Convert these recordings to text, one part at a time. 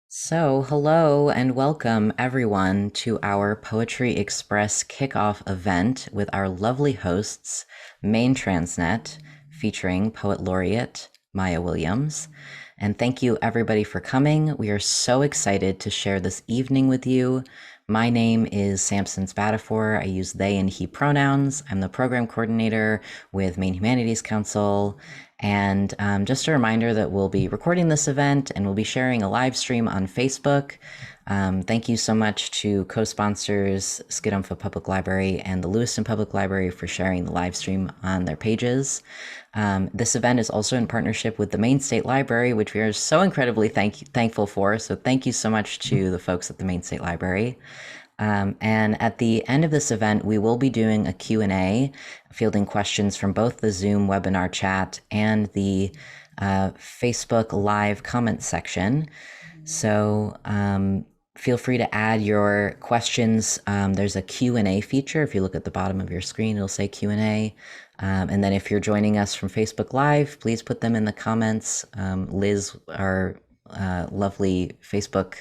So, hello and welcome everyone to our Poetry Express kickoff event with our lovely hosts, MaineTransNet, featuring Poet Laureate Maya Williams. And thank you everybody for coming. We are so excited to share this evening with you. My name is Samson Spatafor. I use they and he pronouns. I'm the program coordinator with Maine Humanities Council. And just a reminder that we'll be recording this event and we'll be sharing a live stream on Facebook. Thank you so much to co-sponsors Skidomfa Public Library and the Lewiston Public Library for sharing the live stream on their pages. This event is also in partnership with the Maine State Library, which we are so incredibly thankful for. So thank you so much to the folks at the Maine State Library. And at the end of this event, we will be doing a Q&A, fielding questions from both the Zoom webinar chat and the Facebook Live comment section. So feel free to add your questions. There's a Q&A feature. If you look at the bottom of your screen, it'll say Q&A. And then if you're joining us from Facebook Live, please put them in the comments. Liz, our lovely Facebook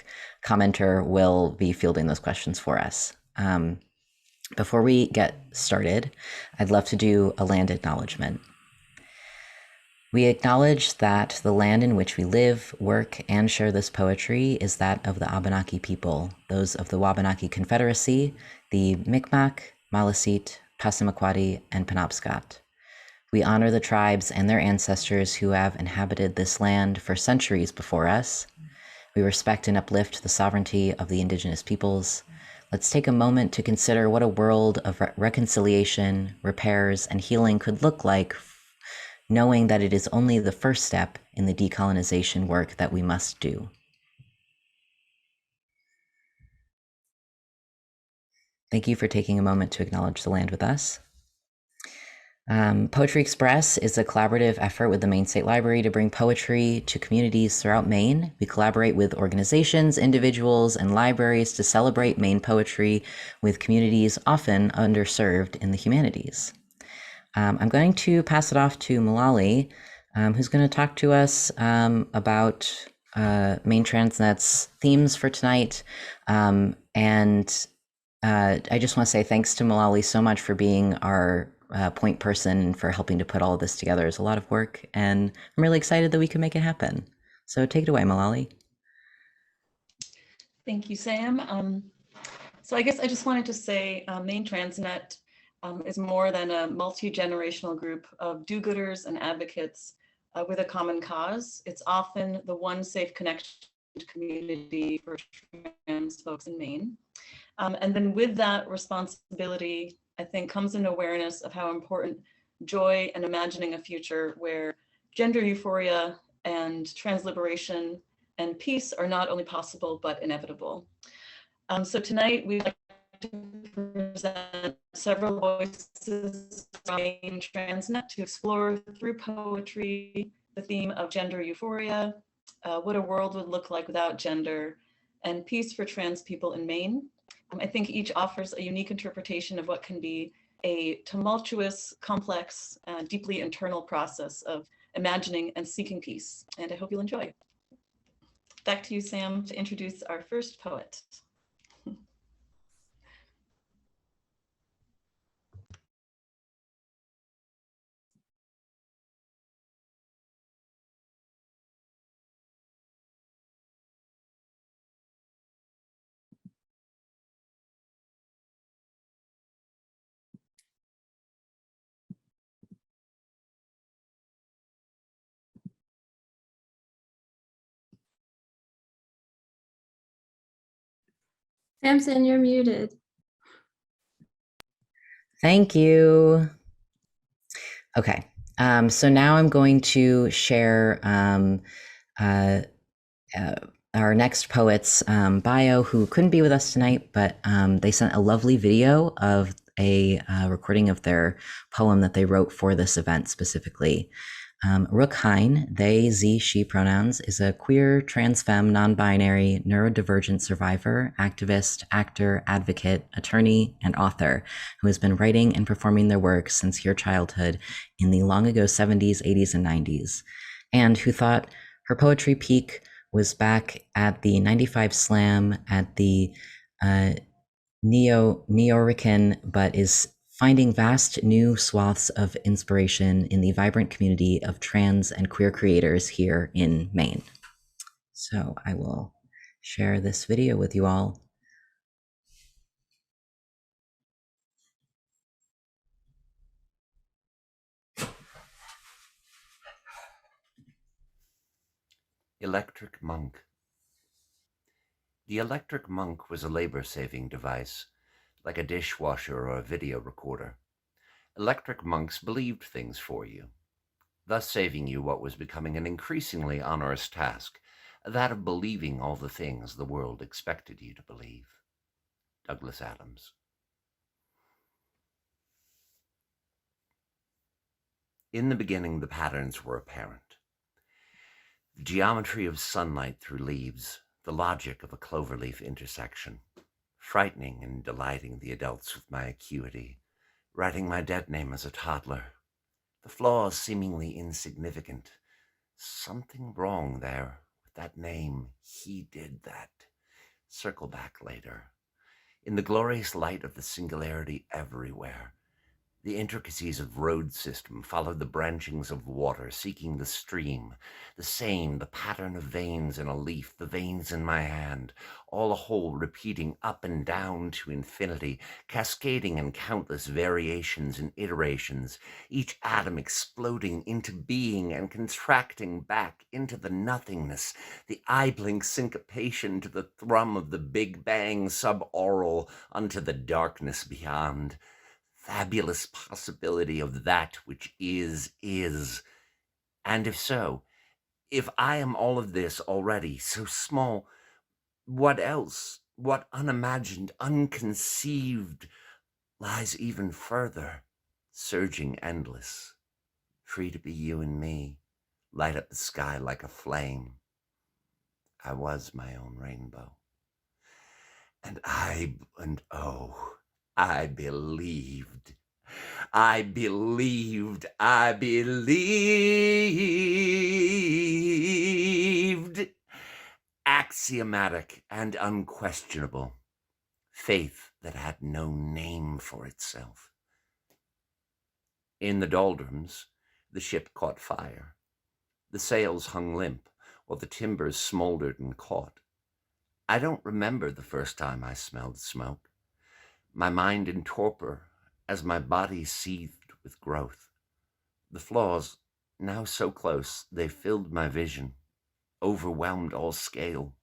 commenter, will be fielding those questions for us. Before we get started, I'd love to do a land acknowledgement. We acknowledge that the land in which we live, work, and share this poetry is that of the Abenaki people, those of the Wabanaki Confederacy, the Mi'kmaq, Maliseet, Passamaquoddy, and Penobscot. We honor the tribes and their ancestors who have inhabited this land for centuries before us. We respect and uplift the sovereignty of the indigenous peoples. Let's take a moment to consider what a world of reconciliation, repairs, and healing could look like, knowing that it is only the first step in the decolonization work that we must do. Thank you for taking a moment to acknowledge the land with us. Poetry Express is a collaborative effort with the Maine State Library to bring poetry to communities throughout Maine. We collaborate with organizations, individuals, and libraries to celebrate Maine poetry with communities often underserved in the humanities. I'm going to pass it off to Malali, who's going to talk to us about MaineTransNet's themes for tonight. I just want to say thanks to Malali so much for being our point person and for helping to put all of this together. It's a lot of work, and I'm really excited that we can make it happen. So take it away, Malali. Thank you, Sam. So I guess I just wanted to say MaineTransNet is more than a multi-generational group of do-gooders and advocates with a common cause. It's often the one safe connection to community for trans folks in Maine. And then with that responsibility, I think, comes an awareness of how important joy and imagining a future where gender euphoria and trans liberation and peace are not only possible, but inevitable. So tonight we'd like to present several voices from MaineTransNet to explore through poetry the theme of gender euphoria, what a world would look like without gender, and peace for trans people in Maine. I think each offers a unique interpretation of what can be a tumultuous, complex, deeply internal process of imagining and seeking peace. And I hope you'll enjoy. Back to you, Sam, to introduce our first poet. Samson, you're muted. Thank you. Okay, so now I'm going to share our next poet's bio, who couldn't be with us tonight, but they sent a lovely video of a recording of their poem that they wrote for this event specifically. Rook Hine, they, ze, she pronouns, is a queer, trans femme, non-binary, neurodivergent survivor, activist, actor, advocate, attorney, and author who has been writing and performing their work since her childhood in the long ago 70s, 80s, and 90s, and who thought her poetry peak was back at the 95 Slam at the Neorican, but is finding vast new swaths of inspiration in the vibrant community of trans and queer creators here in Maine. So I will share this video with you all. Electric monk. The electric monk was a labor-saving device, like a dishwasher or a video recorder. Electric monks believed things for you, thus saving you what was becoming an increasingly onerous task, that of believing all the things the world expected you to believe. Douglas Adams. In the beginning, the patterns were apparent. The geometry of sunlight through leaves, the logic of a cloverleaf intersection, frightening and delighting the adults with my acuity, writing my dead name as a toddler, the flaws seemingly insignificant. Something wrong there with that name. He did that. Circle back later. In the glorious light of the singularity everywhere, the intricacies of road system followed the branchings of water, seeking the stream, the same, the pattern of veins in a leaf, the veins in my hand, all a whole repeating up and down to infinity, cascading in countless variations and iterations, each atom exploding into being and contracting back into the nothingness, the eye-blink syncopation to the thrum of the Big Bang subaural unto the darkness beyond. Fabulous possibility of that which is. And if so, if I am all of this already, so small, what else, what unimagined, unconceived, lies even further, surging endless, free to be you and me, light up the sky like a flame. I was my own rainbow. And oh, I believed. Axiomatic and unquestionable. Faith that had no name for itself. In the doldrums, the ship caught fire. The sails hung limp, while the timbers smoldered and caught. I don't remember the first time I smelled smoke. My mind in torpor as my body seethed with growth. The flaws, now so close, they filled my vision, overwhelmed all scale,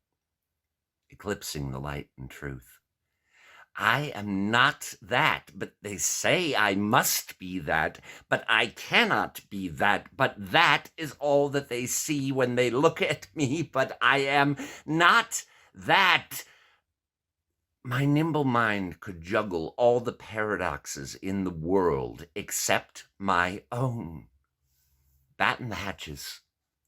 eclipsing the light and truth. I am not that, but they say I must be that, but I cannot be that, but that is all that they see when they look at me, but I am not that. My nimble mind could juggle all the paradoxes in the world except my own. Batten the hatches,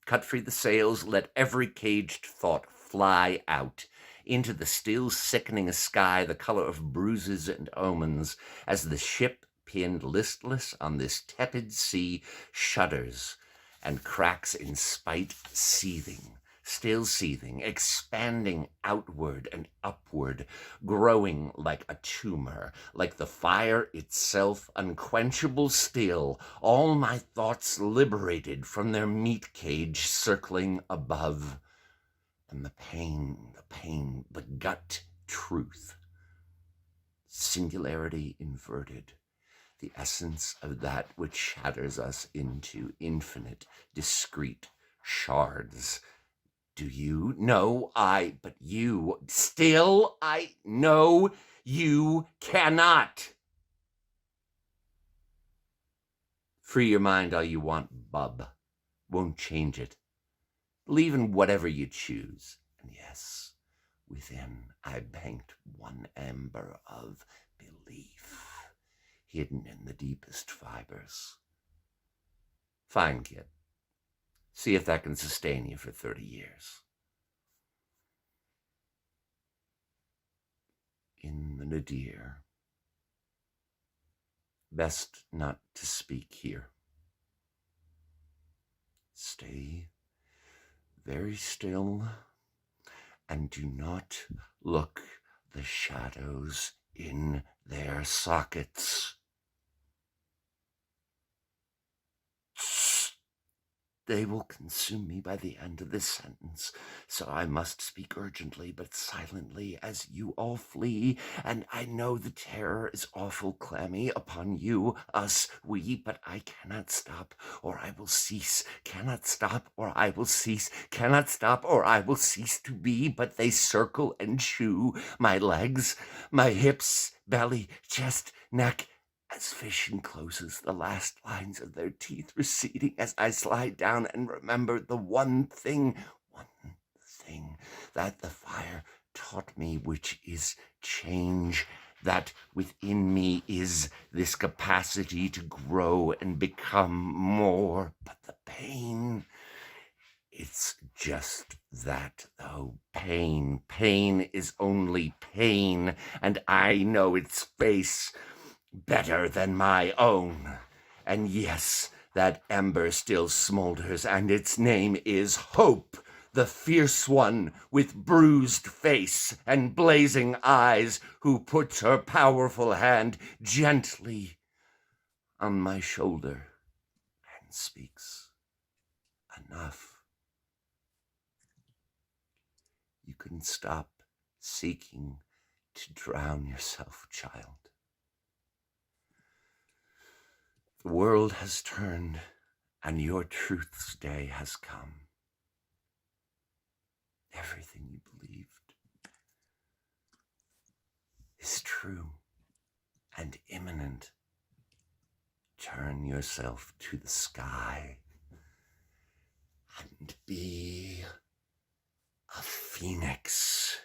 cut free the sails, let every caged thought fly out into the still sickening sky, the color of bruises and omens, as the ship, pinned listless on this tepid sea, shudders and cracks in spite, seething. Still seething, expanding outward and upward, growing like a tumor, like the fire itself, unquenchable still, all my thoughts liberated from their meat cage circling above. And the pain, the gut truth. Singularity inverted, the essence of that which shatters us into infinite, discrete shards. Do you? No, but you. Still, I know you cannot. Free your mind all you want, bub. Won't change it. Believe in whatever you choose. And yes, within I banked one ember of belief, hidden in the deepest fibers. Fine, kid. See if that can sustain you for 30 years. In the nadir. Best not to speak here. Stay very still and do not look the shadows in their sockets. They will consume me by the end of this sentence, so I must speak urgently but silently as you all flee, and I know the terror is awful clammy upon you, us, we, but I cannot stop, or I will cease, cannot stop, or I will cease, cannot stop, or I will cease to be, but they circle and chew my legs, my hips, belly, chest, neck, as fish encloses the last lines of their teeth receding as I slide down and remember the one thing that the fire taught me, which is change, that within me is this capacity to grow and become more. But the pain, it's just that, though. Pain is only pain, and I know its face better than my own. And yes, that ember still smolders, and its name is Hope, the fierce one with bruised face and blazing eyes, who puts her powerful hand gently on my shoulder and speaks, "Enough. You can stop seeking to drown yourself, child. The world has turned, and your truth's day has come. Everything you believed is true and imminent. Turn yourself to the sky and be a phoenix."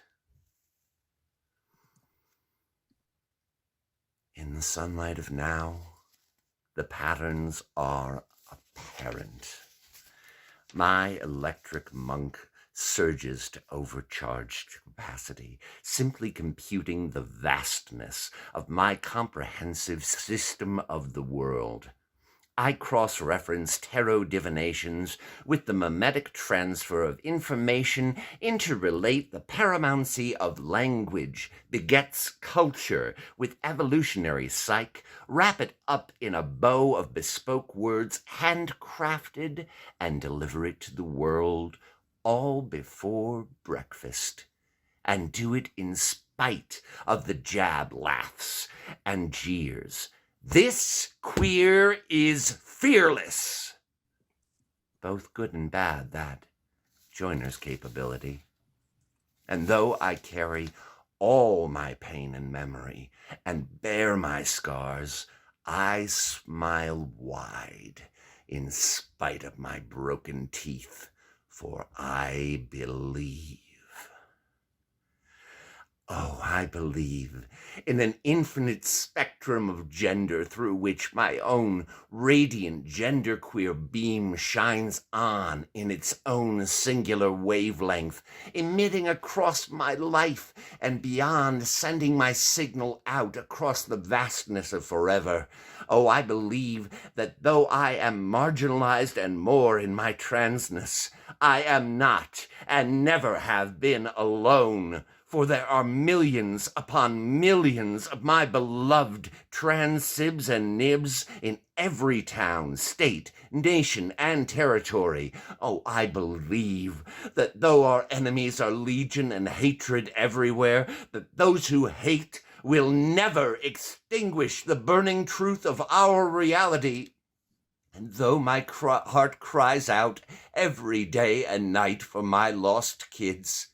In the sunlight of now, the patterns are apparent. My electric monk surges to overcharged capacity, simply computing the vastness of my comprehensive system of the world. I cross-reference tarot divinations with the mimetic transfer of information, interrelate the paramountcy of language, begets culture with evolutionary psych, wrap it up in a bow of bespoke words, handcrafted, and deliver it to the world all before breakfast, and do it in spite of the jab laughs and jeers. This queer is fearless. Both good and bad, that joiner's capability. And though I carry all my pain and memory and bear my scars, I smile wide in spite of my broken teeth, for I believe. Oh, I believe in an infinite spectrum of gender through which my own radiant genderqueer beam shines on in its own singular wavelength, emitting across my life and beyond, sending my signal out across the vastness of forever. Oh, I believe that though I am marginalized and more in my transness, I am not and never have been alone. For there are millions upon millions of my beloved trans-sibs and nibs in every town, state, nation, and territory. Oh, I believe that though our enemies are legion and hatred everywhere, that those who hate will never extinguish the burning truth of our reality. And though my heart cries out every day and night for my lost kids,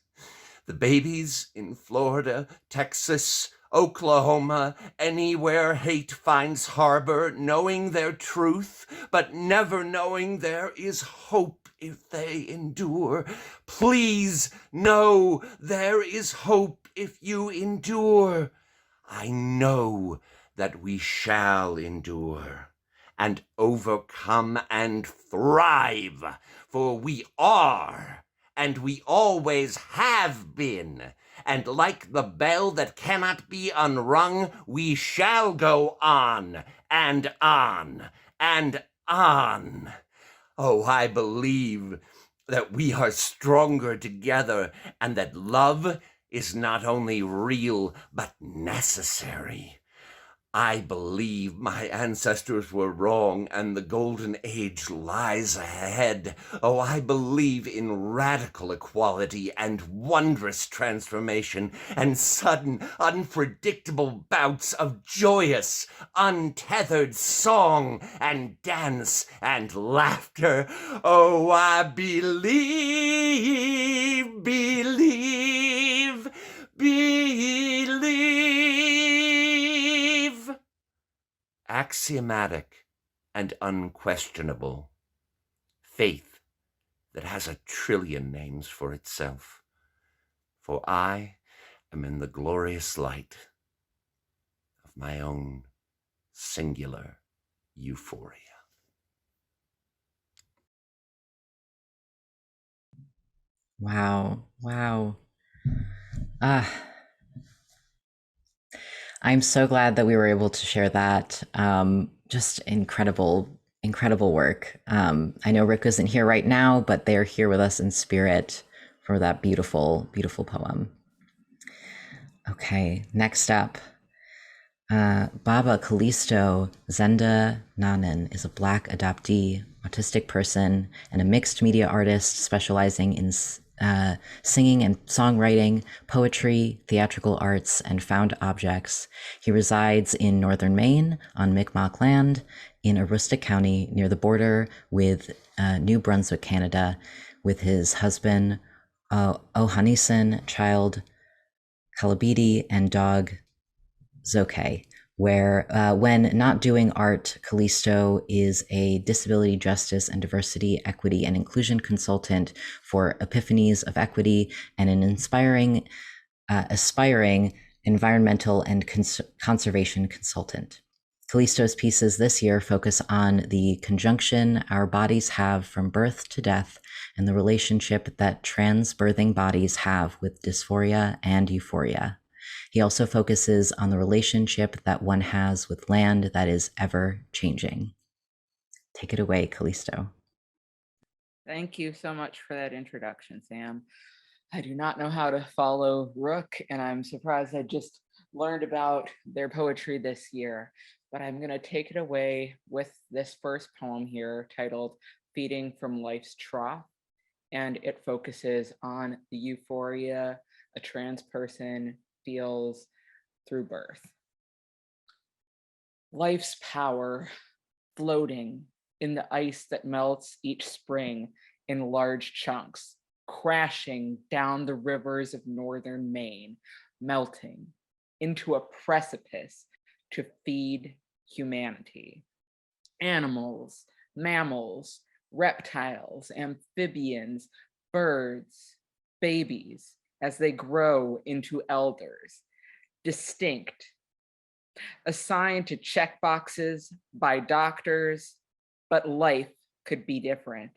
the babies in Florida, Texas, Oklahoma, anywhere hate finds harbor, knowing their truth, but never knowing there is hope if they endure. Please know there is hope if you endure. I know that we shall endure and overcome and thrive, for we are, and we always have been, and like the bell that cannot be unrung, we shall go on, and on, and on. Oh, I believe that we are stronger together, and that love is not only real, but necessary. I believe my ancestors were wrong and the golden age lies ahead. Oh, I believe in radical equality and wondrous transformation and sudden, unpredictable bouts of joyous, untethered song and dance and laughter. Oh, I believe, believe, believe. Axiomatic and unquestionable. Faith that has a trillion names for itself. For I am in the glorious light of my own singular euphoria. Wow. Wow. I'm so glad that we were able to share that. Just incredible, incredible work. I know Rick isn't here right now, but they're here with us in spirit for that beautiful, beautiful poem. Okay, next up. Baba Callisto Zenda Nanan is a Black adoptee, autistic person, and a mixed media artist specializing in singing and songwriting, poetry, theatrical arts, and found objects. He resides in northern Maine on Mi'kmaq land in Aroostook County near the border with New Brunswick, Canada, with his husband, Ohanisen, child Kalabidi, and dog Zoke, where when not doing art, Callisto is a disability justice and diversity, equity, and inclusion consultant for Epiphanies of Equity and an aspiring environmental and conservation consultant. Callisto's pieces this year focus on the conjunction our bodies have from birth to death and the relationship that trans birthing bodies have with dysphoria and euphoria. He also focuses on the relationship that one has with land that is ever changing. Take it away, Callisto. Thank you so much for that introduction, Sam. I do not know how to follow Rook, and I'm surprised I just learned about their poetry this year, but I'm going to take it away with this first poem here titled Feeding from Life's Trough, and it focuses on the euphoria a trans person feels through birth. Life's power floating in the ice that melts each spring in large chunks, crashing down the rivers of northern Maine, melting into a precipice to feed humanity. Animals, mammals, reptiles, amphibians, birds, babies, as they grow into elders, distinct, assigned to check boxes by doctors, but life could be different.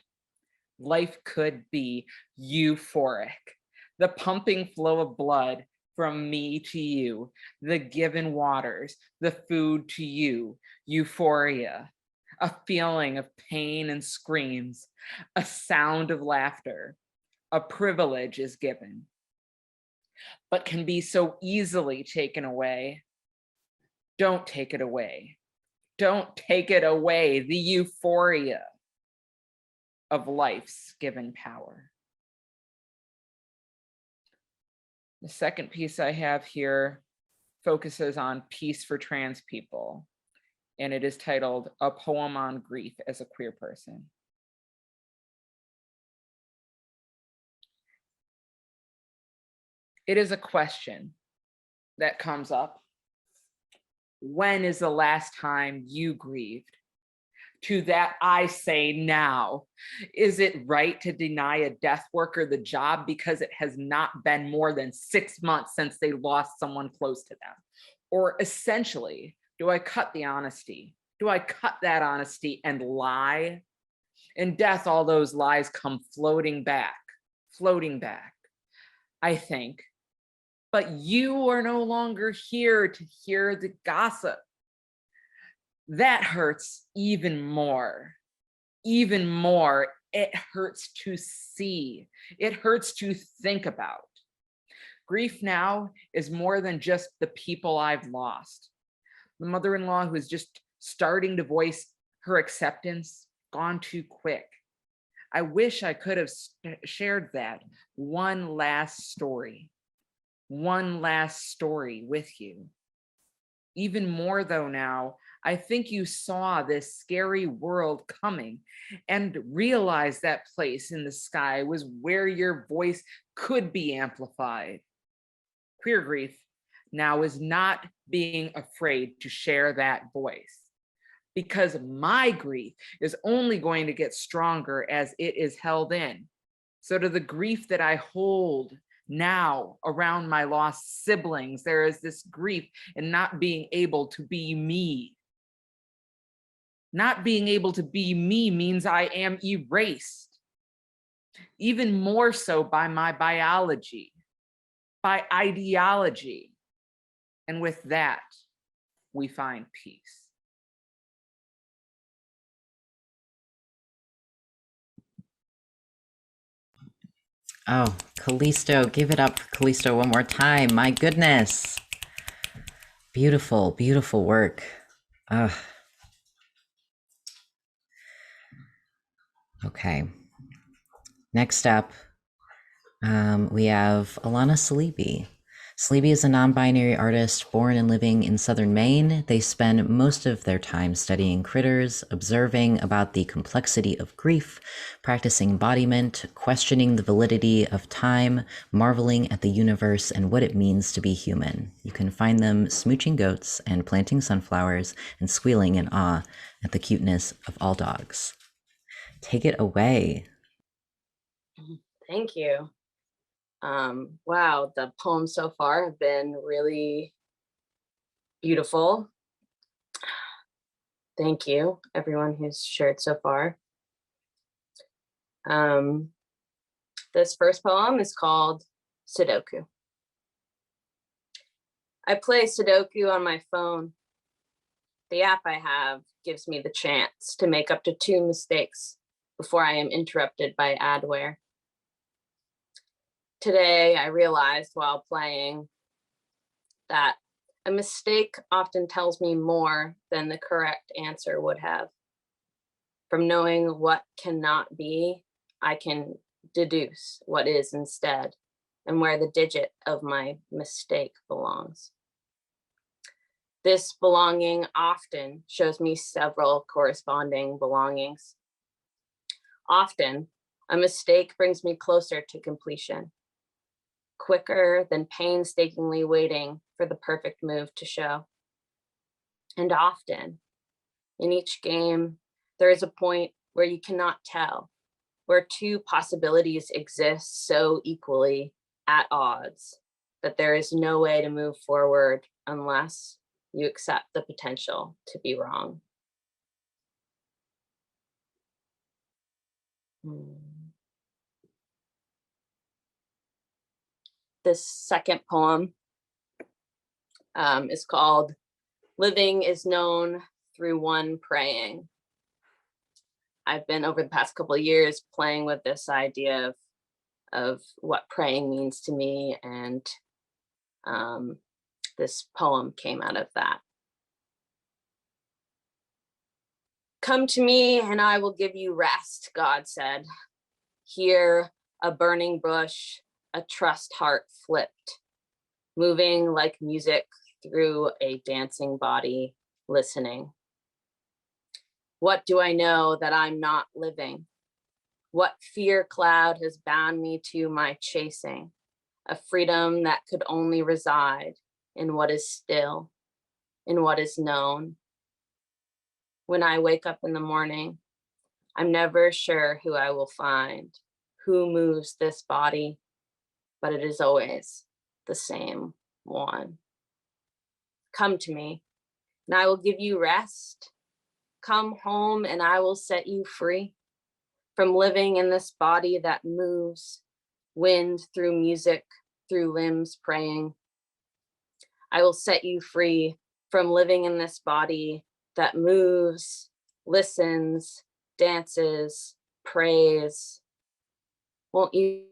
Life could be euphoric, the pumping flow of blood from me to you, the given waters, the food to you, euphoria, a feeling of pain and screams, a sound of laughter, a privilege is given, but can be so easily taken away. Don't take it away. Don't take it away, the euphoria of life's given power. The second piece I have here focuses on peace for trans people, and it is titled A Poem on Grief as a Queer Person. It is a question that comes up. When is the last time you grieved? To that I say now. Is it right to deny a death worker the job because it has not been more than 6 months since they lost someone close to them? Or essentially, do I cut the honesty? Do I cut that honesty and lie? In death, all those lies come floating back, I think. But you are no longer here to hear the gossip. That hurts even more it hurts to see. It hurts to think about. Grief now is more than just the people I've lost. The mother-in-law who is just starting to voice her acceptance, gone too quick. I wish I could have shared that one last story with you. Even more though now, I think you saw this scary world coming and realized that place in the sky was where your voice could be amplified. Queer grief now is not being afraid to share that voice, because my grief is only going to get stronger as it is held in. So to the grief that I hold now around my lost siblings, there is this grief in not being able to be me. Not being able to be me means I am erased, even more so by my biology, by ideology. And with that, we find peace. Oh, Callisto, give it up for Callisto one more time. My goodness. Beautiful, beautiful work. Okay. Next up, we have Alana Salibi. Salibi is a non-binary artist born and living in southern Maine. They spend most of their time studying critters, observing about the complexity of grief, practicing embodiment, questioning the validity of time, marveling at the universe and what it means to be human. You can find them smooching goats and planting sunflowers and squealing in awe at the cuteness of all dogs. Take it away. Thank you. Wow, the poems so far have been really beautiful. Thank you, everyone who's shared so far. This first poem is called Sudoku. I play Sudoku on my phone. The app I have gives me the chance to make up to 2 mistakes before I am interrupted by adware. Today, I realized while playing that a mistake often tells me more than the correct answer would have. From knowing what cannot be, I can deduce what is instead and where the digit of my mistake belongs. This belonging often shows me several corresponding belongings. Often, a mistake brings me closer to completion, quicker than painstakingly waiting for the perfect move to show. And often, in each game, there is a point where you cannot tell, where 2 possibilities exist so equally at odds that there is no way to move forward unless you accept the potential to be wrong. This second poem is called Living is Known Through One Praying. I've been over the past couple of years playing with this idea of what praying means to me, and this poem came out of that. Come to me and I will give you rest, God said. Here, a burning bush, a trust heart flipped, moving like music through a dancing body, listening. What do I know that I'm not living? What fear cloud has bound me to my chasing? A freedom that could only reside in what is still, in what is known. When I wake up in the morning, I'm never sure who I will find, who moves this body, but it is always the same one. Come to me, and I will give you rest. Come home, and I will set you free from living in this body that moves, wind through music, through limbs praying. I will set you free from living in this body that moves, listens, dances, praise. Won't you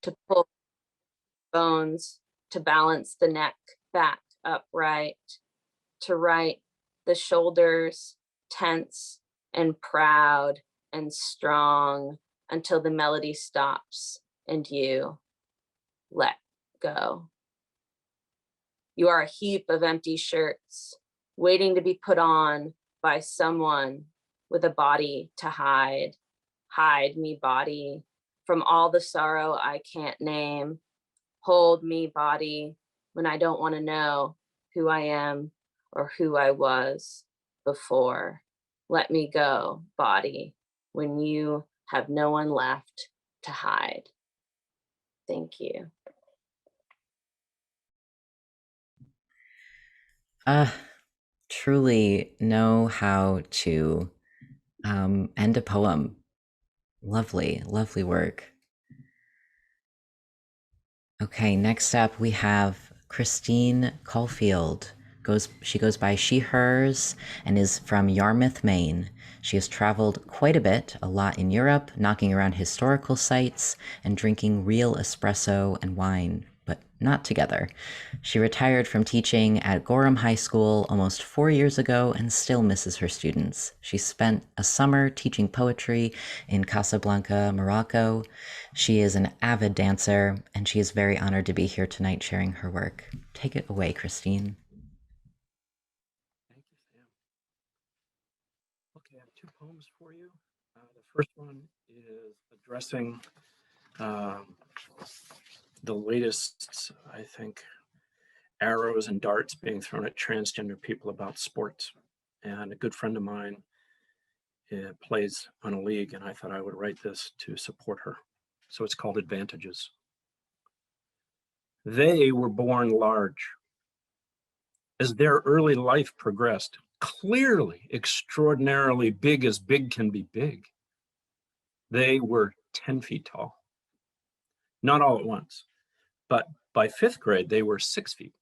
to pull bones, to balance the neck back upright, to right the shoulders tense and proud and strong until the melody stops and you let go. You are a heap of empty shirts waiting to be put on by someone with a body to hide. Hide me, body, from all the sorrow I can't name. Hold me, body, when I don't want to know who I am or who I was before. Let me go, body, when you have no one left to hide. Thank you. Truly know how to end a poem. Lovely, lovely work. Okay, next up we have Christine Caulfield. She goes by she, hers, and is from Yarmouth, Maine. She has traveled quite a bit, a lot in Europe, knocking around historical sites and drinking real espresso and wine, but not together. She retired from teaching at Gorham High School almost 4 years ago and still misses her students. She spent a summer teaching poetry in Casablanca, Morocco. She is an avid dancer, and she is very honored to be here tonight sharing her work. Take it away, Christine. Thank you, Sam. Okay, I have 2 poems for you. The first one is addressing the latest, I think, arrows and darts being thrown at transgender people about sports. And a good friend of mine plays on a league, and I thought I would write this to support her. So it's called Advantages. They were born large. As their early life progressed, clearly extraordinarily big as big can be big. They were 10 feet tall. Not all at once, but by 5th grade, they were 6 feet.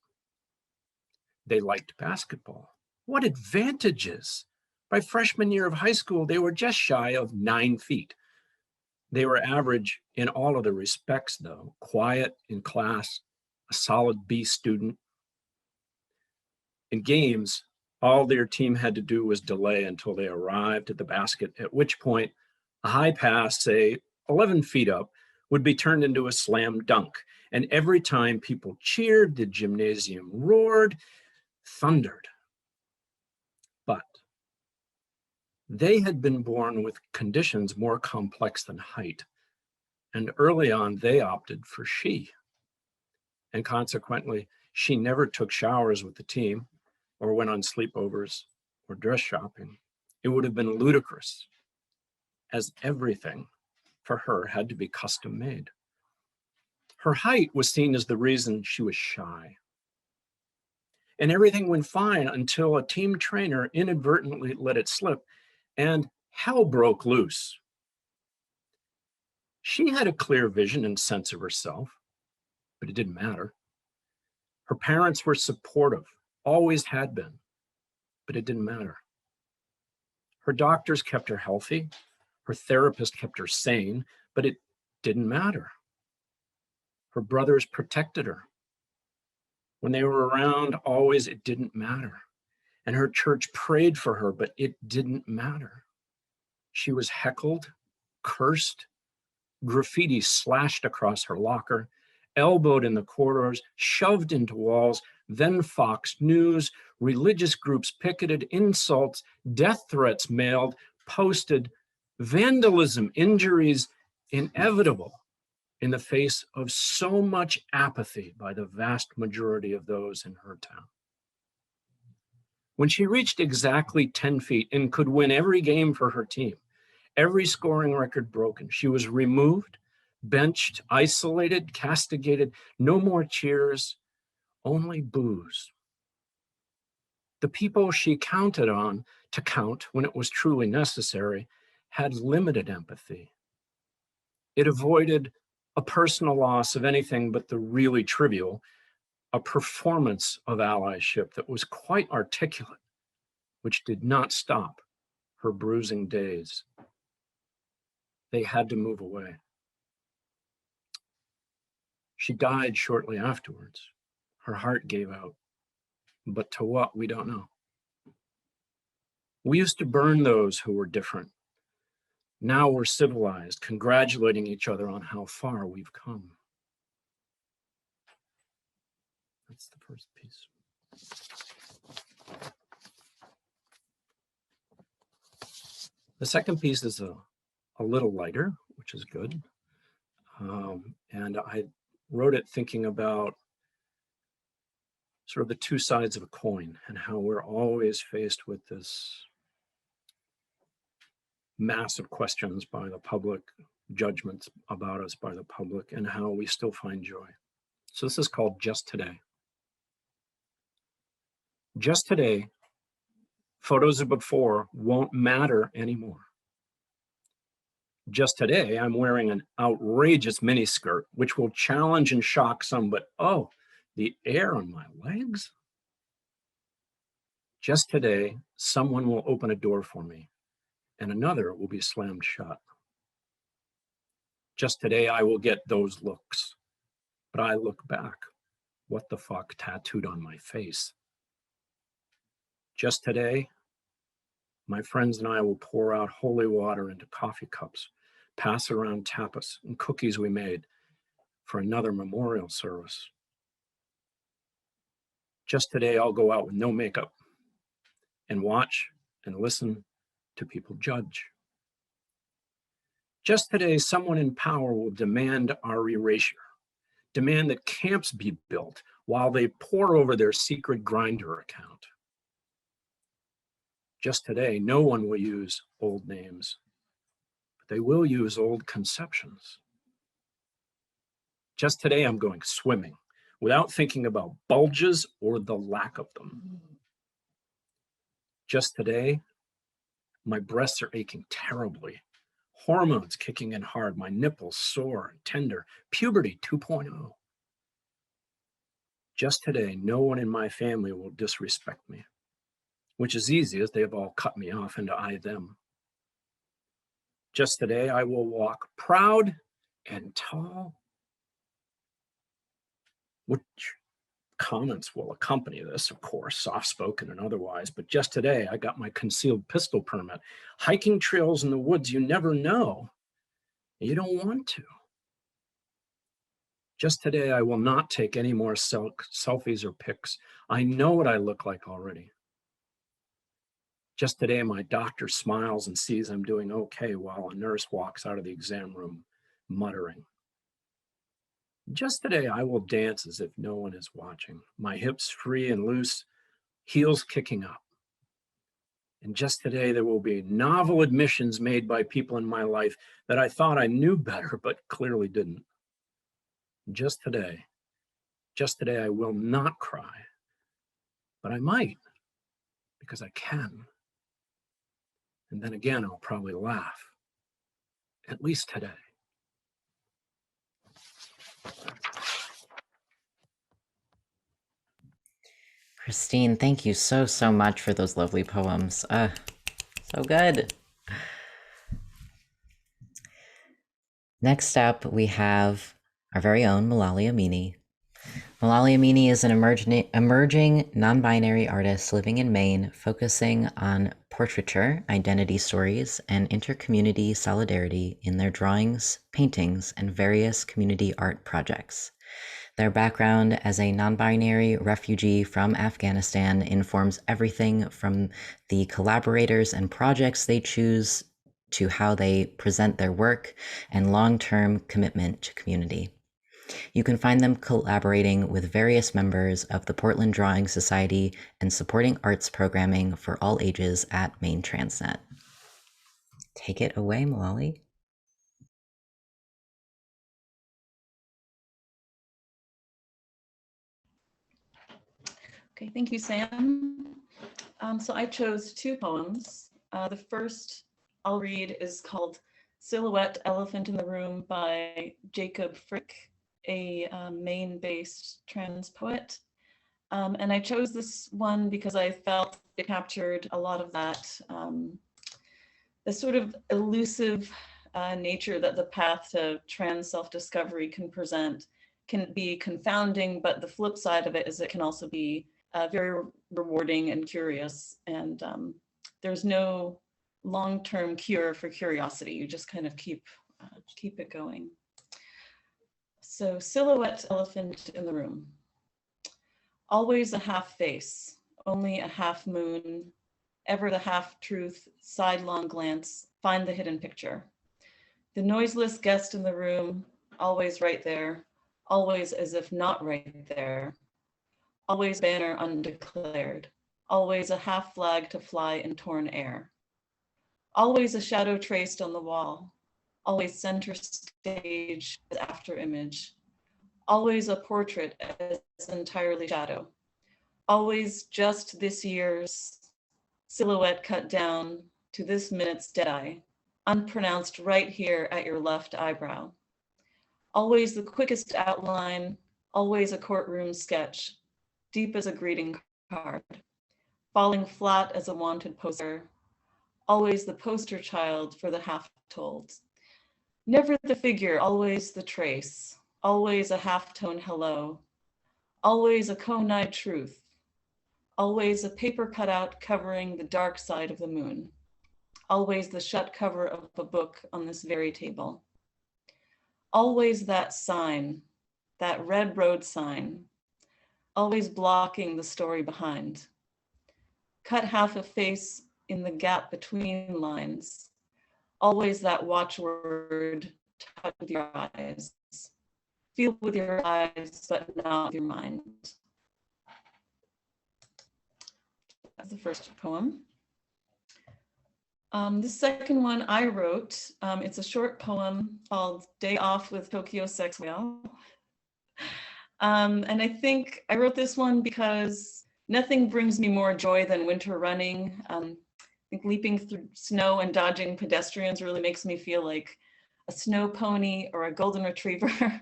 They liked basketball. What advantages! By freshman year of high school, they were just shy of 9 feet. They were average in all other respects, though. Quiet in class, a solid B student. In games, all their team had to do was delay until they arrived at the basket, at which point a high pass, say 11 feet up, would be turned into a slam dunk. And every time people cheered, the gymnasium roared, thundered. But they had been born with conditions more complex than height. And early on, they opted for she. And consequently, she never took showers with the team or went on sleepovers or dress shopping. It would have been ludicrous, as everything for her had to be custom made. Her height was seen as the reason she was shy. And everything went fine until a team trainer inadvertently let it slip and hell broke loose. She had a clear vision and sense of herself, but it didn't matter. Her parents were supportive, always had been, but it didn't matter. Her doctors kept her healthy. Her therapist kept her sane, but it didn't matter. Her brothers protected her. When they were around, always, it didn't matter. And her church prayed for her, but it didn't matter. She was heckled, cursed, graffiti slashed across her locker, elbowed in the corridors, shoved into walls, then Fox News, religious groups picketed, insults, death threats mailed, posted, vandalism, injuries inevitable in the face of so much apathy by the vast majority of those in her town. When she reached exactly 10 feet and could win every game for her team, every scoring record broken, she was removed, benched, isolated, castigated, no more cheers, only boos. The people she counted on to count when it was truly necessary had limited empathy. It avoided a personal loss of anything but the really trivial, a performance of allyship that was quite articulate, which did not stop her bruising days. They had to move away. She died shortly afterwards. Her heart gave out, but to what, we don't know. We used to burn those who were different. Now we're civilized, congratulating each other on how far we've come. That's the first piece. The second piece is a little lighter, which is good. And I wrote it thinking about sort of the two sides of a coin and how we're always faced with this massive questions by the public, judgments about us by the public, and how we still find joy. So this is called Just Today. Just today, photos of before won't matter anymore. Just today, I'm wearing an outrageous miniskirt, which will challenge and shock some, but oh, the air on my legs? Just today, someone will open a door for me, and another will be slammed shut. Just today, I will get those looks, but I look back, what the fuck tattooed on my face? Just today, my friends and I will pour out holy water into coffee cups, pass around tapas and cookies we made for another memorial service. Just today, I'll go out with no makeup and watch and listen to people judge. Just today, someone in power will demand our erasure, demand that camps be built while they pore over their secret Grindr account. Just today, no one will use old names, but they will use old conceptions. Just today, I'm going swimming without thinking about bulges or the lack of them. Just today, my breasts are aching terribly, hormones kicking in hard, my nipples sore and tender, puberty 2.0. Just today, no one in my family will disrespect me, which is easy as they have all cut me off into I, them. Just today, I will walk proud and tall, which comments will accompany this, of course, soft-spoken and otherwise, but just today, I got my concealed pistol permit. Hiking trails in the woods, you never know. You don't want to. Just today, I will not take any more selfies or pics. I know what I look like already. Just today, my doctor smiles and sees I'm doing okay while a nurse walks out of the exam room muttering. Just today, I will dance as if no one is watching, my hips free and loose, heels kicking up. And just today, there will be novel admissions made by people in my life that I thought I knew better, but clearly didn't. Just today, I will not cry, but I might, because I can. And then again, I'll probably laugh, at least today. Christine, thank you so, so much for those lovely poems. So good. Next up, we have our very own Malali Amini. Malali Amini is an emerging non-binary artist living in Maine, focusing on portraiture, identity stories, and inter-community solidarity in their drawings, paintings, and various community art projects. Their background as a non-binary refugee from Afghanistan informs everything from the collaborators and projects they choose to how they present their work and long-term commitment to community. You can find them collaborating with various members of the Portland Drawing Society and supporting arts programming for all ages at MaineTransNet. Take it away, Malali. Okay, thank you, Sam. So I chose two poems. The first I'll read is called Silhouette Elephant in the Room by Jacob Frick, a Maine-based trans poet. And I chose this one because I felt it captured a lot of that, the sort of elusive nature that the path to trans self-discovery can present. Can be confounding, but the flip side of it is it can also be very rewarding and curious. And there's no long-term cure for curiosity. You just kind of keep it going. So Silhouette Elephant in the Room. Always a half face, only a half moon, ever the half truth, sidelong glance, find the hidden picture. The noiseless guest in the room, always right there, always as if not right there, always banner undeclared, always a half flag to fly in torn air, always a shadow traced on the wall, always center stage as after image, always a portrait as entirely shadow, always just this year's silhouette cut down to this minute's deadeye, unpronounced right here at your left eyebrow. Always the quickest outline, always a courtroom sketch, deep as a greeting card, falling flat as a wanted poster, always the poster child for the half-told. Never the figure, always the trace, always a half-tone hello, always a cone-eyed truth, always a paper cutout covering the dark side of the moon, always the shut cover of a book on this very table. Always that sign, that red road sign, always blocking the story behind. Cut half a face in the gap between lines, always that watchword, touch with your eyes, feel with your eyes, but not with your mind. That's the first poem. The second one I wrote, it's a short poem called Day Off with Tokyo Sex Whale. And I think I wrote this one because nothing brings me more joy than winter running. I think leaping through snow and dodging pedestrians really makes me feel like a snow pony or a golden retriever.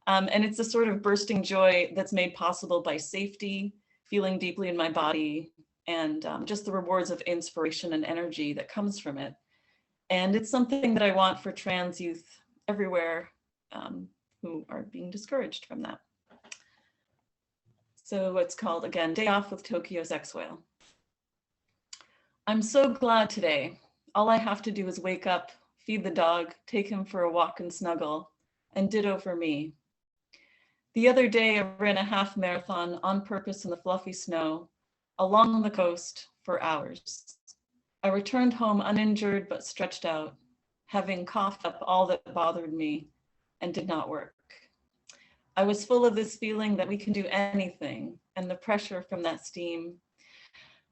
And it's a sort of bursting joy that's made possible by safety, feeling deeply in my body, and just the rewards of inspiration and energy that comes from it. And it's something that I want for trans youth everywhere who are being discouraged from that. So it's called, again, Day Off with Tokyo Sex Whale. I'm so glad today. All I have to do is wake up, feed the dog, take him for a walk and snuggle, and ditto for me. The other day, I ran a half marathon on purpose in the fluffy snow, along the coast for hours. I returned home uninjured but stretched out, having coughed up all that bothered me and did not work. I was full of this feeling that we can do anything and the pressure from that steam,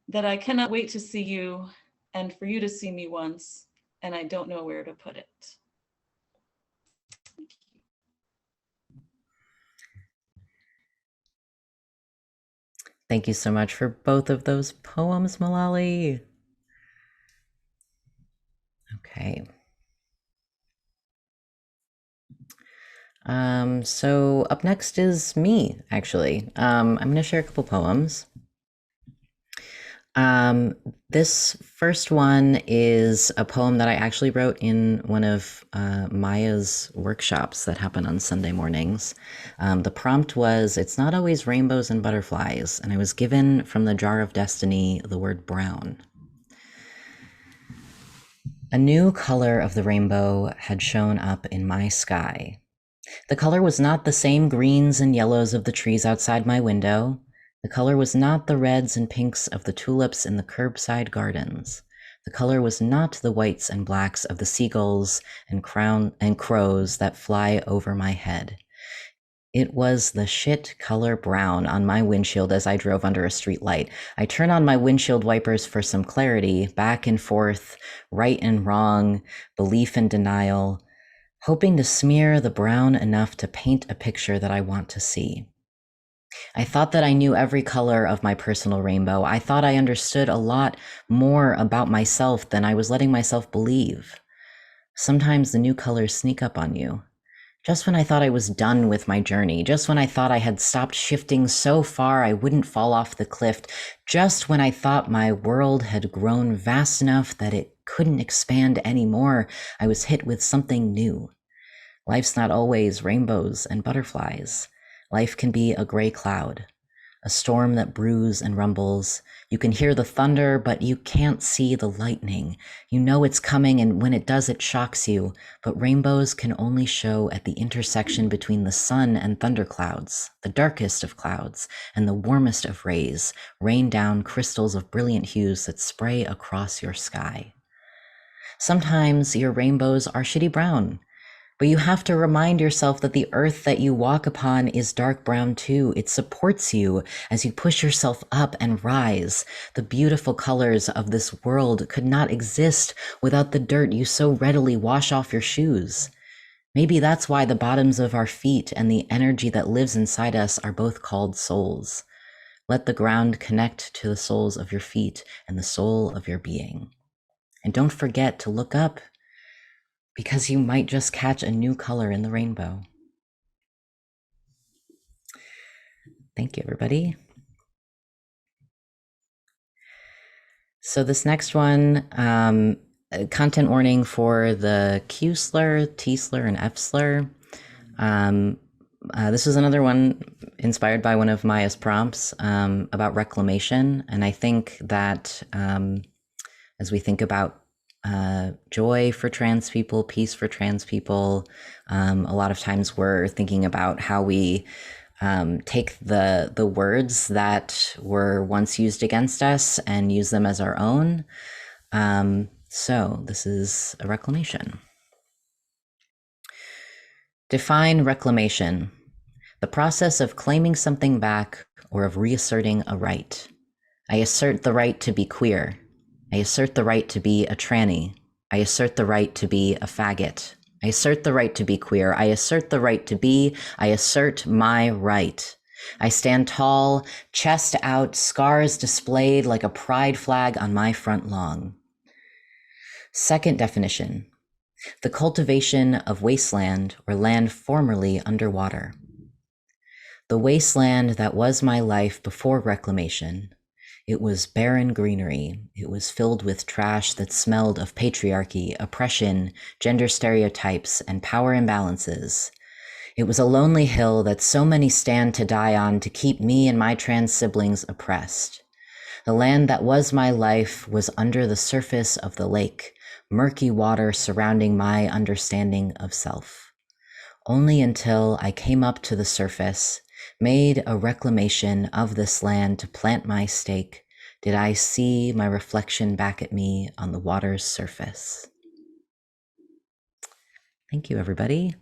that I cannot wait to see you and for you to see me once, and I don't know where to put it. Thank you so much for both of those poems, Malali. Okay. So up next is me, actually. I'm going to share a couple poems. This first one is a poem that I actually wrote in one of Maya's workshops that happen on Sunday mornings. The prompt was, "It's not always rainbows and butterflies," and I was given from the Jar of Destiny the word brown. A new color of the rainbow had shown up in my sky. The color was not the same greens and yellows of the trees outside my window. The color was not the reds and pinks of the tulips in the curbside gardens. The color was not the whites and blacks of the seagulls and crows that fly over my head. It was the shit color brown on my windshield as I drove under a street light. I turn on my windshield wipers for some clarity, back and forth, right and wrong, belief and denial, hoping to smear the brown enough to paint a picture that I want to see. I thought that I knew every color of my personal rainbow. I thought I understood a lot more about myself than I was letting myself believe. Sometimes the new colors sneak up on you. Just when I thought I was done with my journey, just when I thought I had stopped shifting so far I wouldn't fall off the cliff, just when I thought my world had grown vast enough that it couldn't expand anymore, I was hit with something new. Life's not always rainbows and butterflies. Life can be a gray cloud, a storm that brews and rumbles. You can hear the thunder, but you can't see the lightning. You know it's coming, and when it does, it shocks you. But rainbows can only show at the intersection between the sun and thunderclouds, the darkest of clouds, and the warmest of rays, rain down crystals of brilliant hues that spray across your sky. Sometimes your rainbows are shitty brown, but you have to remind yourself that the earth that you walk upon is dark brown too. It supports you as you push yourself up and rise. The beautiful colors of this world could not exist without the dirt you so readily wash off your shoes. Maybe that's why the bottoms of our feet and the energy that lives inside us are both called souls. Let the ground connect to the soles of your feet and the soul of your being. And don't forget to look up, because you might just catch a new color in the rainbow. Thank you, everybody. So this next one, content warning for the Q slur, T slur, and F slur. This was another one inspired by one of Maya's prompts about reclamation. And I think that as we think about joy for trans people, peace for trans people, a lot of times we're thinking about how we take the words that were once used against us and use them as our own. So this is a reclamation. Define reclamation: the process of claiming something back or of reasserting a right. I assert the right to be queer. I assert the right to be a tranny. I assert the right to be a faggot. I assert the right to be queer. I assert the right to be. I assert my right. I stand tall, chest out, scars displayed like a pride flag on my front lawn. Second definition: the cultivation of wasteland or land formerly underwater. The wasteland that was my life before reclamation. It was barren greenery. It was filled with trash that smelled of patriarchy, oppression, gender stereotypes, and power imbalances. It was a lonely hill that so many stand to die on to keep me and my trans siblings oppressed. The land that was my life was under the surface of the lake, murky water surrounding my understanding of self. Only until I came up to the surface, made a reclamation of this land to plant my stake, did I see my reflection back at me on the water's surface. Thank you, everybody.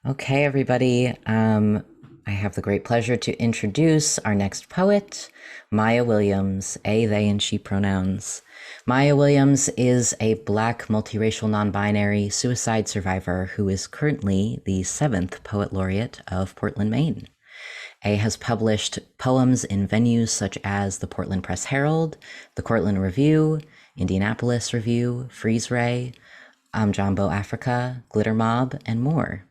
Okay, everybody. I have the great pleasure to introduce our next poet, Maya Williams, a, they, and she pronouns. Maya Williams is a Black multiracial non-binary suicide survivor who is currently the 7th Poet Laureate of Portland, Maine. A has published poems in venues such as the Portland Press Herald, the Cortland Review, Indianapolis Review, FreezeRay, Amjambo Africa, glitterMOB, and more.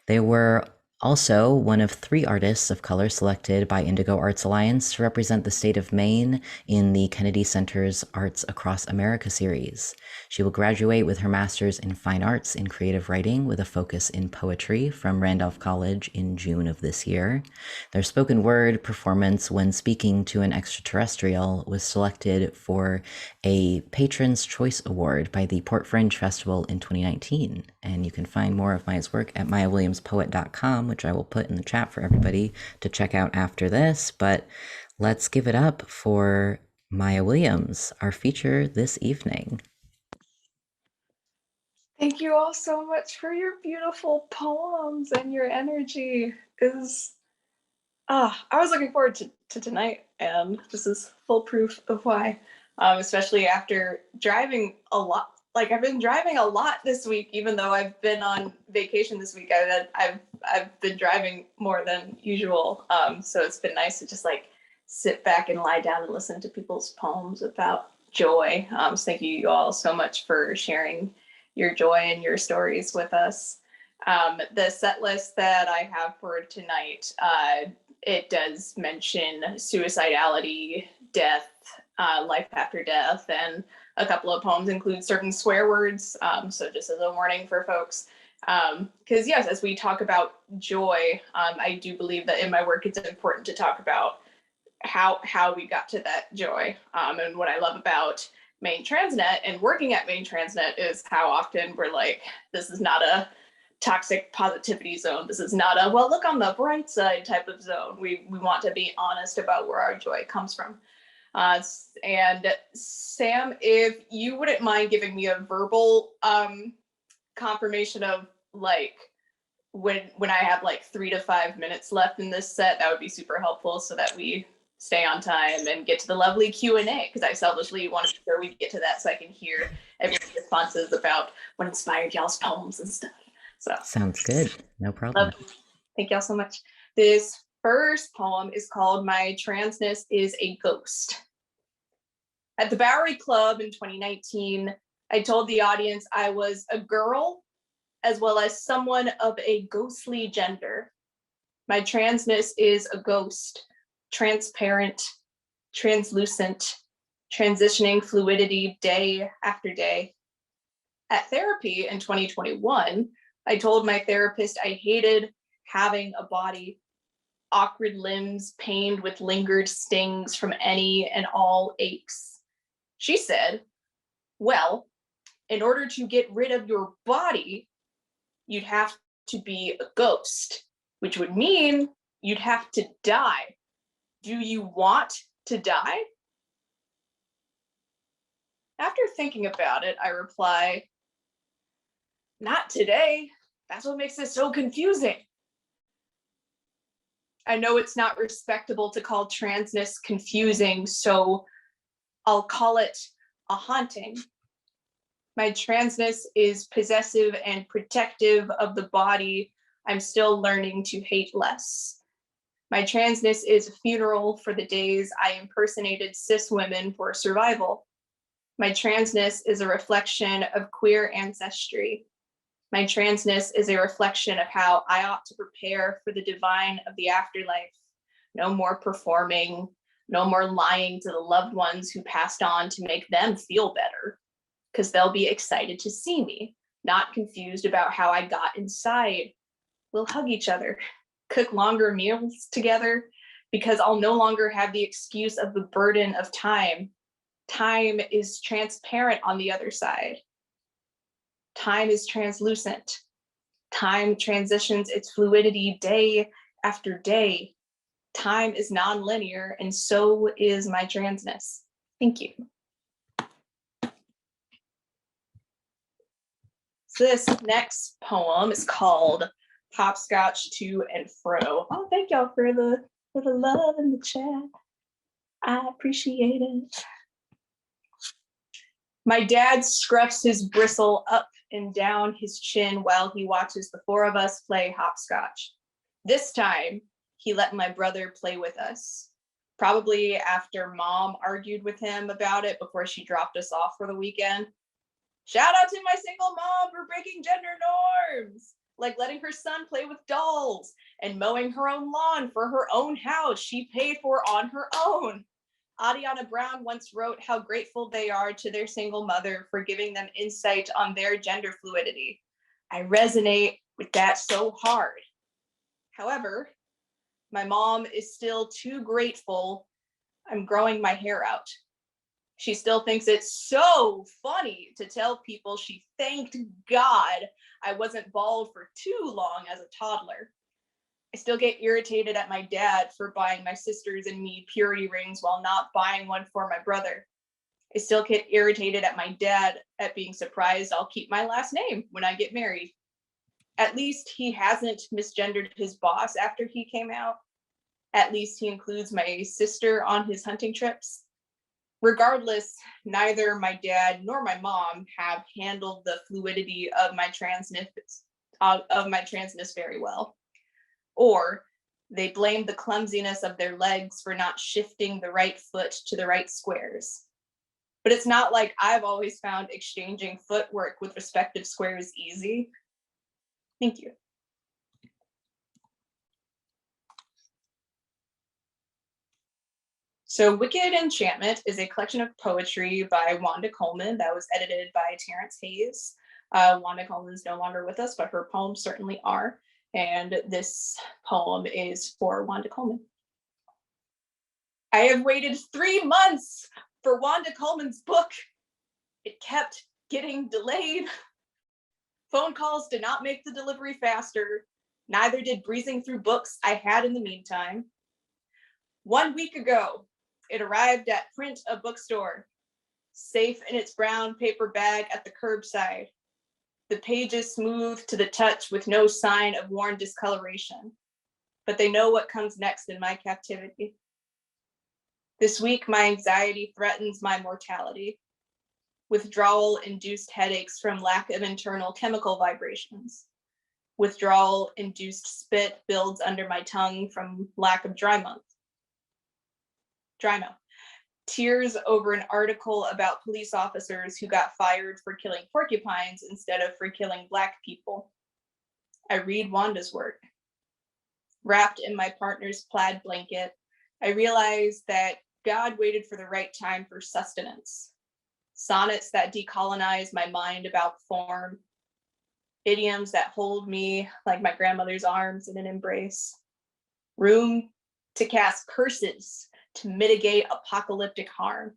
They were also one of 3 artists of color selected by Indigo Arts Alliance to represent the state of Maine in the Kennedy Center's Arts Across America series. She will graduate with her master's in fine arts in creative writing with a focus in poetry from Randolph College in June of this year. Their spoken word performance when speaking to an extraterrestrial was selected for a Patron's Choice Award by the PortFringe Festival in 2019. And you can find more of Maya's work at mayawilliamspoet.com, which I will put in the chat for everybody to check out after this. But let's give it up for Maya Williams, our feature this evening. Thank you all so much for your beautiful poems and your energy. I was looking forward to tonight, and this is full proof of why, especially after driving a lot. Like, I've been driving a lot this week, even though I've been on vacation this week. I've been driving more than usual. So it's been nice to just like sit back and lie down and listen to people's poems without joy. So thank you all so much for sharing your joy and your stories with us. The set list that I have for tonight, it does mention suicidality, death, life after death, and a couple of poems include certain swear words. So just as a warning for folks, because yes, as we talk about joy, I do believe that in my work it's important to talk about how we got to that joy. And what I love about MaineTransNet and working at MaineTransNet is how often we're like, this is not a toxic positivity zone. This is not a, well, look on the bright side type of zone. We want to be honest about where our joy comes from. And Sam, if you wouldn't mind giving me a verbal confirmation of like, when I have like 3 to 5 minutes left in this set, that would be super helpful so that we stay on time and get to the lovely Q&A, because I selfishly want to be sure we get to that so I can hear everyone's responses about what inspired y'all's poems and stuff. So Sounds good. No problem. Thank y'all so much. This first poem is called My Transness is a Ghost. At the Bowery Club in 2019, I told the audience I was a girl as well as someone of a ghostly gender. My transness is a ghost, transparent, translucent, transitioning fluidity day after day. At therapy in 2021, I told my therapist I hated having a body, awkward limbs pained with lingered stings from any and all aches. She said, well, in order to get rid of your body, you'd have to be a ghost, which would mean you'd have to die. Do you want to die? After thinking about it, I reply, not today. That's what makes it so confusing. I know it's not respectable to call transness confusing, so I'll call it a haunting. My transness is possessive and protective of the body I'm still learning to hate less. My transness is a funeral for the days I impersonated cis women for survival. My transness is a reflection of queer ancestry. My transness is a reflection of how I ought to prepare for the divine of the afterlife. No more performing, no more lying to the loved ones who passed on to make them feel better, because they'll be excited to see me, not confused about how I got inside. We'll hug each other, cook longer meals together, because I'll no longer have the excuse of the burden of time. Time is transparent on the other side. Time is translucent. Time transitions its fluidity day after day. Time is nonlinear, and so is my transness. Thank you. So this next poem is called Hopscotch to and Fro. Oh, thank y'all for the love in the chat. I appreciate it. My dad scruffs his bristle up and down his chin while he watches the 4 of us play hopscotch. This time, he let my brother play with us. Probably after mom argued with him about it before she dropped us off for the weekend. Shout out to my single mom for breaking gender norms, like letting her son play with dolls and mowing her own lawn for her own house she paid for on her own. Adiana Brown once wrote how grateful they are to their single mother for giving them insight on their gender fluidity. I resonate with that so hard. However, my mom is still too grateful I'm growing my hair out. She still thinks it's so funny to tell people she thanked God I wasn't bald for too long as a toddler. I still get irritated at my dad for buying my sisters and me purity rings while not buying one for my brother. I still get irritated at my dad at being surprised I'll keep my last name when I get married. At least he hasn't misgendered his boss after he came out. At least he includes my sister on his hunting trips. Regardless, neither my dad nor my mom have handled the fluidity of my transness very well. Or they blame the clumsiness of their legs for not shifting the right foot to the right squares. But it's not like I've always found exchanging footwork with respective squares easy. Thank you. So Wicked Enchantment is a collection of poetry by Wanda Coleman that was edited by Terrence Hayes. Wanda Coleman's no longer with us, but her poems certainly are. And this poem is for Wanda Coleman. I have waited 3 months for Wanda Coleman's book. It kept getting delayed. Phone calls did not make the delivery faster. Neither did breezing through books I had in the meantime. 1 week ago, it arrived at Print a Bookstore, safe in its brown paper bag at the curbside. The pages smooth to the touch with no sign of worn discoloration, but they know what comes next in my captivity. This week, my anxiety threatens my mortality. Withdrawal-induced headaches from lack of internal chemical vibrations. Withdrawal-induced spit builds under my tongue from lack of dry mouth. Tears over an article about police officers who got fired for killing porcupines instead of for killing Black people. I read Wanda's work. Wrapped in my partner's plaid blanket, I realize that God waited for the right time for sustenance. Sonnets that decolonize my mind about form. Idioms that hold me like my grandmother's arms in an embrace. Room to cast curses to mitigate apocalyptic harm.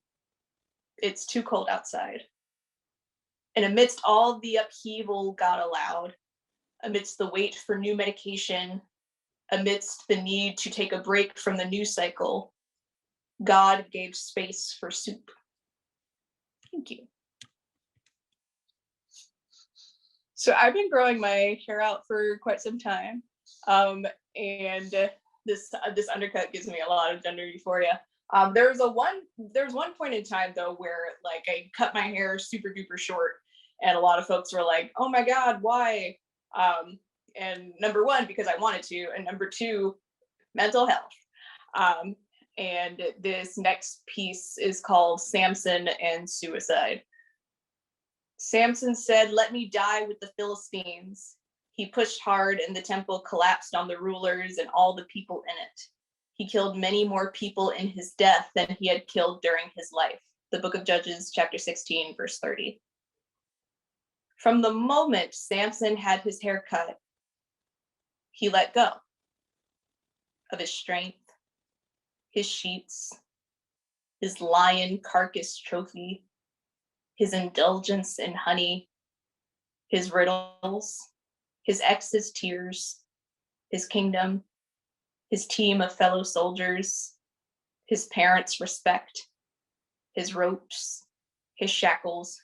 It's too cold outside. And amidst all the upheaval God allowed, amidst the wait for new medication, amidst the need to take a break from the news cycle, God gave space for soup. Thank you. So I've been growing my hair out for quite some time. And this undercut gives me a lot of gender euphoria. There was one point in time though where like I cut my hair super duper short, and a lot of folks were like, "Oh my God, why?" And number one, because I wanted to, and number two, mental health. And this next piece is called Samson and Suicide. Samson said, "Let me die with the Philistines." He pushed hard and the temple collapsed on the rulers and all the people in it. He killed many more people in his death than he had killed during his life. The book of Judges, chapter 16, verse 30. From the moment Samson had his hair cut, he let go of his strength, his sheets, his lion carcass trophy, his indulgence in honey, his riddles, his ex's tears, his kingdom, his team of fellow soldiers, his parents' respect, his ropes, his shackles.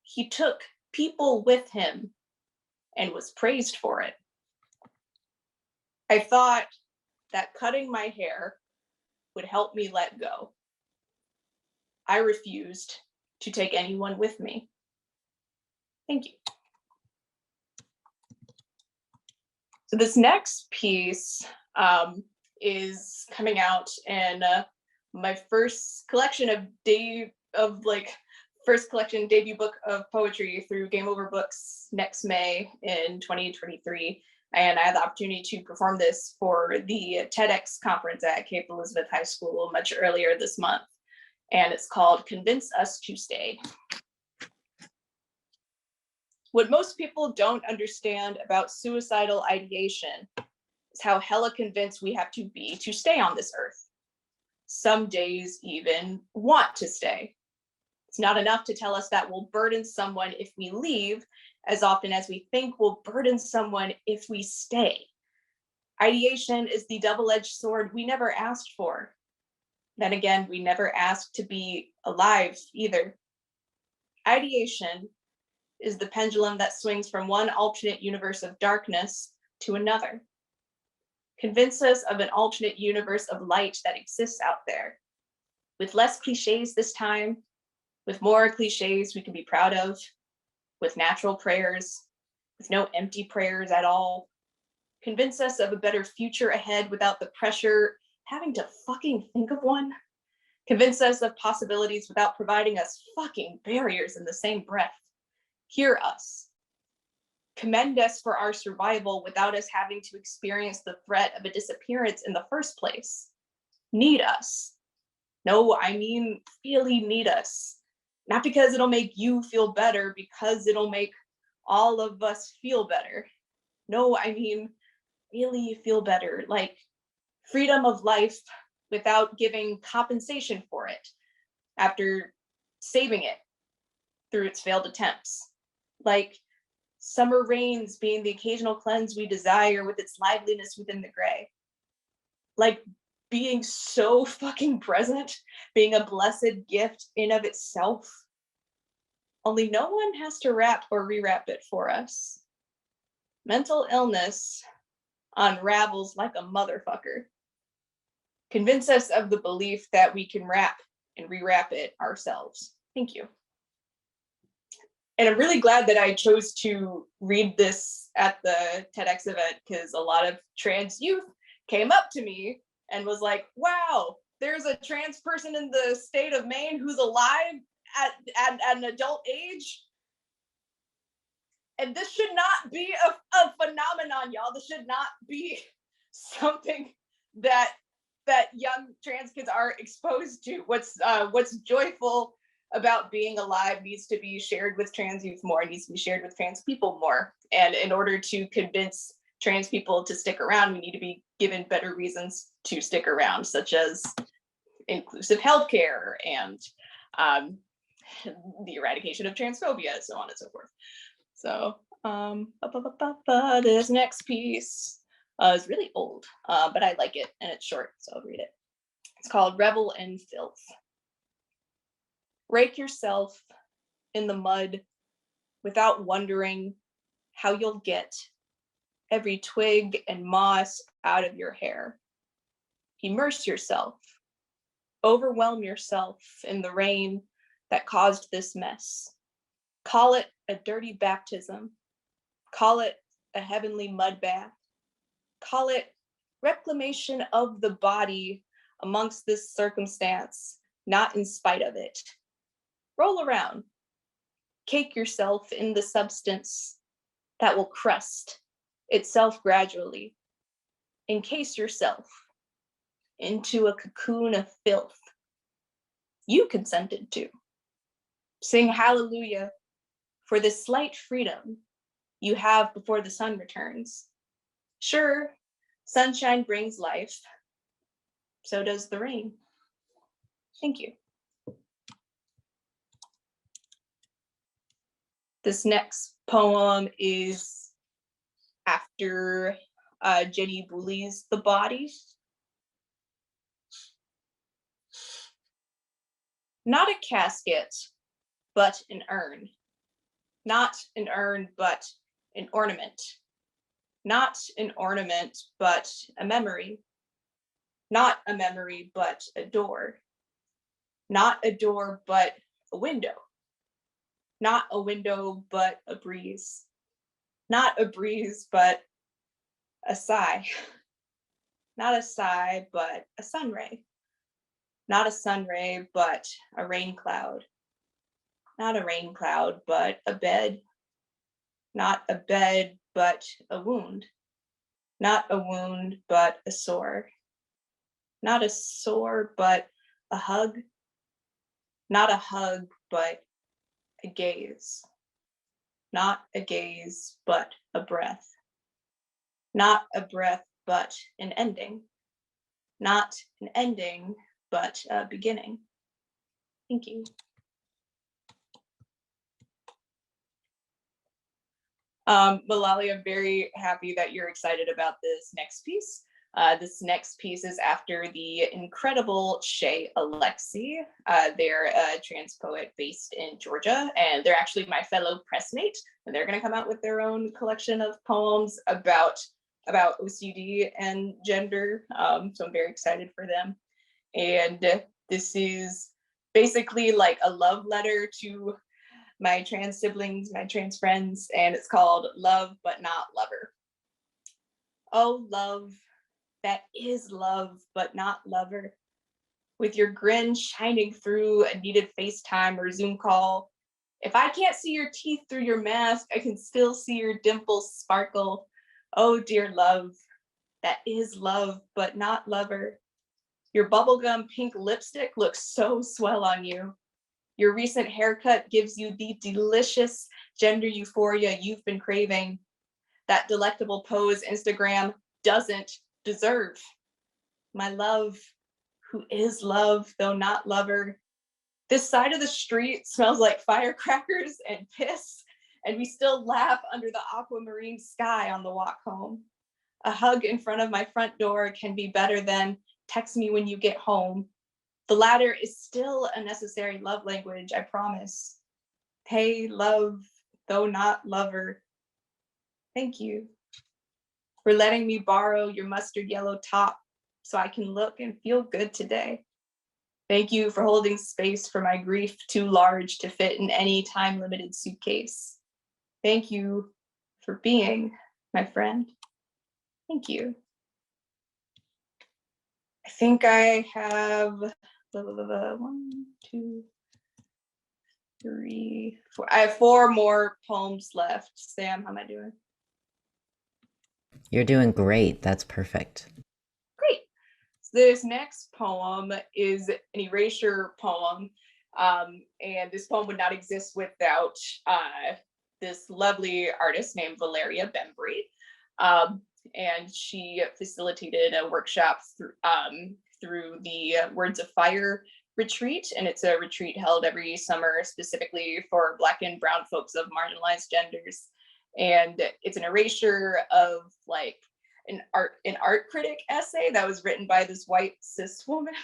He took people with him and was praised for it. I thought that cutting my hair would help me let go. I refused to take anyone with me. Thank you. So this next piece is coming out in my first collection debut book of poetry through Game Over Books next May in 2023. And I had the opportunity to perform this for the TEDx conference at Cape Elizabeth High School much earlier this month. And it's called Convince Us to Stay. What most people don't understand about suicidal ideation is how hella convinced we have to be to stay on this earth. Some days even want to stay. It's not enough to tell us that we'll burden someone if we leave, as often as we think we'll burden someone if we stay. Ideation is the double-edged sword we never asked for. Then again, we never asked to be alive either. Ideation is the pendulum that swings from one alternate universe of darkness to another. Convince us of an alternate universe of light that exists out there. With less cliches this time, with more cliches we can be proud of, with natural prayers, with no empty prayers at all. Convince us of a better future ahead without the pressure having to fucking think of one. Convince us of possibilities without providing us fucking barriers in the same breath. Hear us. Commend us for our survival without us having to experience the threat of a disappearance in the first place. Need us. No, I mean really need us. Not because it'll make you feel better, because it'll make all of us feel better. No, I mean really feel better, like freedom of life without giving compensation for it after saving it through its failed attempts. Like summer rains being the occasional cleanse we desire with its liveliness within the gray. Like being so fucking present, being a blessed gift in of itself. Only no one has to wrap or rewrap it for us. Mental illness unravels like a motherfucker. Convince us of the belief that we can wrap and rewrap it ourselves. Thank you. And I'm really glad that I chose to read this at the TEDx event, because a lot of trans youth came up to me and was like, wow, there's a trans person in the state of Maine who's alive at an adult age. And this should not be a phenomenon, y'all. This should not be something that young trans kids are exposed to. What's joyful about being alive needs to be shared with trans youth more. It needs to be shared with trans people more. And in order to convince trans people to stick around, we need to be given better reasons to stick around, such as inclusive healthcare and the eradication of transphobia, so on and so forth. So this next piece is really old, but I like it and it's short, so I'll read it. It's called Revel in Filth. Rake yourself in the mud without wondering how you'll get every twig and moss out of your hair. Immerse yourself. Overwhelm yourself in the rain that caused this mess. Call it a dirty baptism. Call it a heavenly mud bath. Call it reclamation of the body amongst this circumstance, not in spite of it. Roll around. Cake yourself in the substance that will crust itself gradually. Encase yourself into a cocoon of filth you consented to. Sing hallelujah for the slight freedom you have before the sun returns. Sure, sunshine brings life. So does the rain. Thank you. This next poem is after Jenny Bully's The Body. Not a casket, but an urn. Not an urn, but an ornament. Not an ornament, but a memory. Not a memory, but a door. Not a door, but a window. Not a window, but a breeze. Not a breeze, but a sigh. Not a sigh, but a sun ray. Not a sun ray, but a rain cloud. Not a rain cloud, but a bed. Not a bed, but a wound. Not a wound, but a sore. Not a sore, but a hug. Not a hug, but a gaze. Not a gaze, but a breath. Not a breath, but an ending. Not an ending, but a beginning. Thank you. Malali, I'm very happy that you're excited about this next piece. This next piece is after the incredible Shay Alexi. They're a trans poet based in Georgia, and they're actually my fellow pressmate, and they're going to come out with their own collection of poems about OCD and gender. So I'm very excited for them. And this is basically like a love letter to my trans siblings, my trans friends, and it's called Love But Not Lover. Oh, love that is love but not lover. with your grin shining through a needed FaceTime or Zoom call. If I can't see your teeth through your mask, I can still see your dimples sparkle. Oh, dear love, that is love, but not lover. Your bubblegum pink lipstick looks so swell on you. Your recent haircut gives you the delicious gender euphoria you've been craving. That delectable pose Instagram doesn't deserve. My love, who is love, though not lover. This side of the street smells like firecrackers and piss, and we still laugh under the aquamarine sky on the walk home. A hug in front of my front door can be better than text me when you get home. The latter is still a necessary love language, I promise. Hey, love, though not lover. Thank you for letting me borrow your mustard yellow top so I can look and feel good today. Thank you for holding space for my grief too large to fit in any time-limited suitcase. Thank you for being my friend. Thank you. I think I have 1, 2, 3, 4. I have 4 more poems left. Sam, how am I doing? You're doing great. That's perfect. Great. So this next poem is an erasure poem. And this poem would not exist without this lovely artist named Valeria Bembry. And she facilitated a workshop through the Words of Fire retreat. And it's a retreat held every summer specifically for Black and Brown folks of marginalized genders. And it's an erasure of like an art critic essay that was written by this white cis woman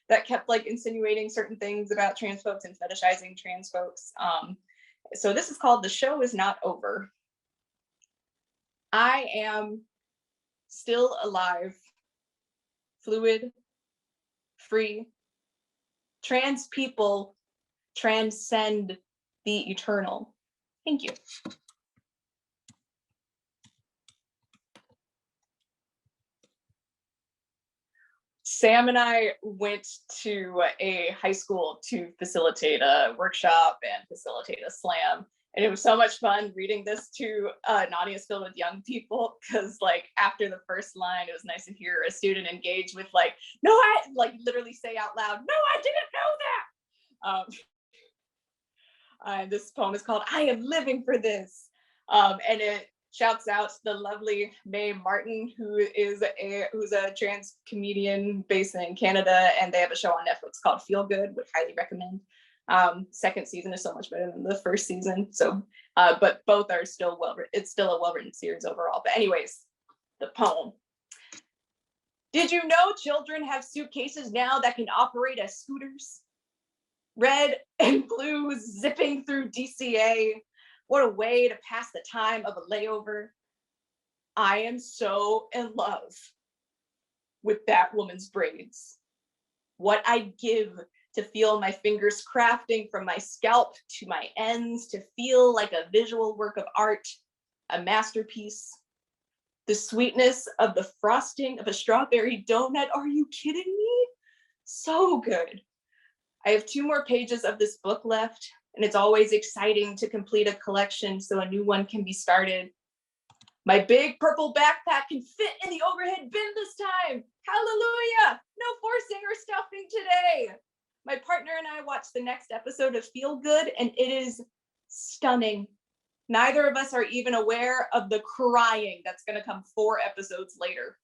that kept like insinuating certain things about trans folks and fetishizing trans folks. So this is called The Show Is Not Over. I am still alive, fluid, free. Trans people transcend the eternal. Thank you. Sam and I went to a high school to facilitate a workshop and facilitate a slam. And it was so much fun reading this to an audience filled with young people, because like after the first line, it was nice to hear a student engage with like, no, I like literally say out loud, no, I didn't know that. This poem is called I Am Living for This. And it shouts out to the lovely Mae Martin, who's a trans comedian based in Canada, and they have a show on Netflix called Feel Good, which I highly recommend. Second season is so much better than the first season. So, but both are still well-written. It's still a well-written series overall. But anyways, the poem. Did you know children have suitcases now that can operate as scooters? Red and blue zipping through DCA. What a way to pass the time of a layover. I am so in love with that woman's braids. What I'd give to feel my fingers crafting from my scalp to my ends, to feel like a visual work of art, a masterpiece. The sweetness of the frosting of a strawberry donut. Are you kidding me? So good. I have 2 more pages of this book left, and it's always exciting to complete a collection so a new one can be started. My big purple backpack can fit in the overhead bin this time. Hallelujah! No forcing or stuffing today. My partner and I watched the next episode of Feel Good, and it is stunning. Neither of us are even aware of the crying that's going to come 4 episodes later.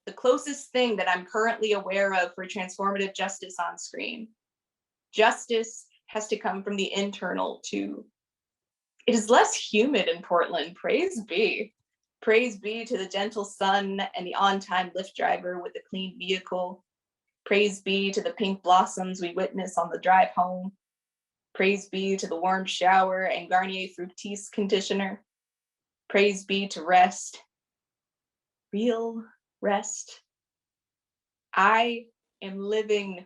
The closest thing that I'm currently aware of for transformative justice on screen. Justice has to come from the internal too. It is less humid in Portland, praise be. Praise be to the gentle sun and the on-time Lyft driver with the clean vehicle. Praise be to the pink blossoms we witness on the drive home. Praise be to the warm shower and Garnier Fructis conditioner. Praise be to rest. Real rest. I am living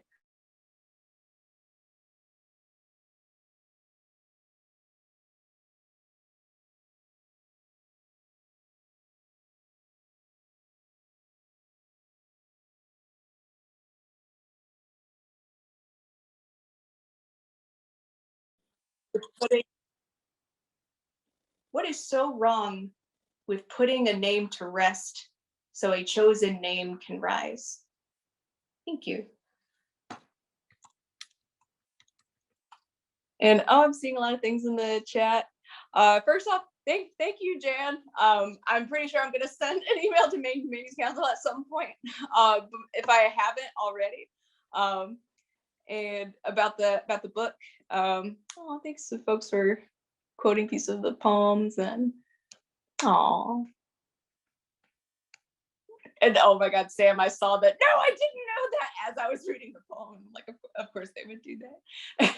What is so wrong with putting a name to rest so a chosen name can rise? Thank you. And I'm seeing a lot of things in the chat. First off, thank you, Jan. I'm pretty sure I'm going to send an email to Maine Humanities Council at some point, if I haven't already. And about the book. Oh, thanks to folks for quoting pieces of the poems and and oh my God, Sam, I saw that. No, I didn't know that as I was reading the poem. Like, of course they would do that.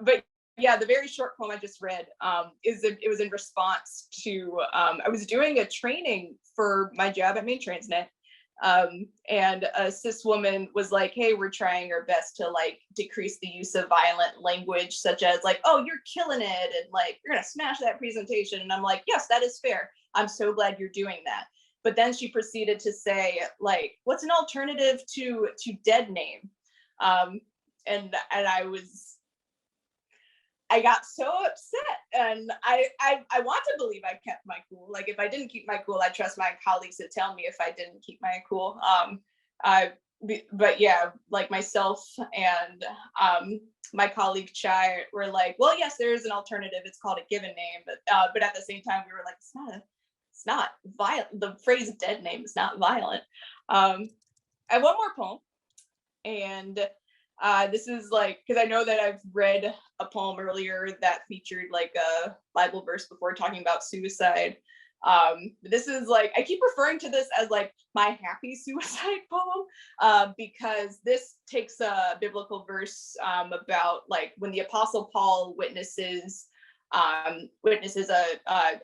But yeah, the very short poem I just read it was in response to I was doing a training for my job at MaineTransNet, and a cis woman was like, "Hey, we're trying our best to like decrease the use of violent language, such as like, oh, you're killing it, and like you're gonna smash that presentation." And I'm like, "Yes, that is fair. I'm so glad you're doing that." But then she proceeded to say, like, "What's an alternative to dead name?" And I got so upset, and I want to believe I kept my cool. Like, if I didn't keep my cool, I trust my colleagues to tell me if I didn't keep my cool. But yeah, like myself and my colleague Chai were like, well, yes, there is an alternative. It's called a given name, but at the same time, we were like, it's not violent. The phrase "dead name" is not violent. I have one more poem, and this is like, because I know that I've read a poem earlier that featured like a Bible verse before talking about suicide. This is like, I keep referring to this as like my happy suicide poem, because this takes a biblical verse about like when the Apostle Paul witnesses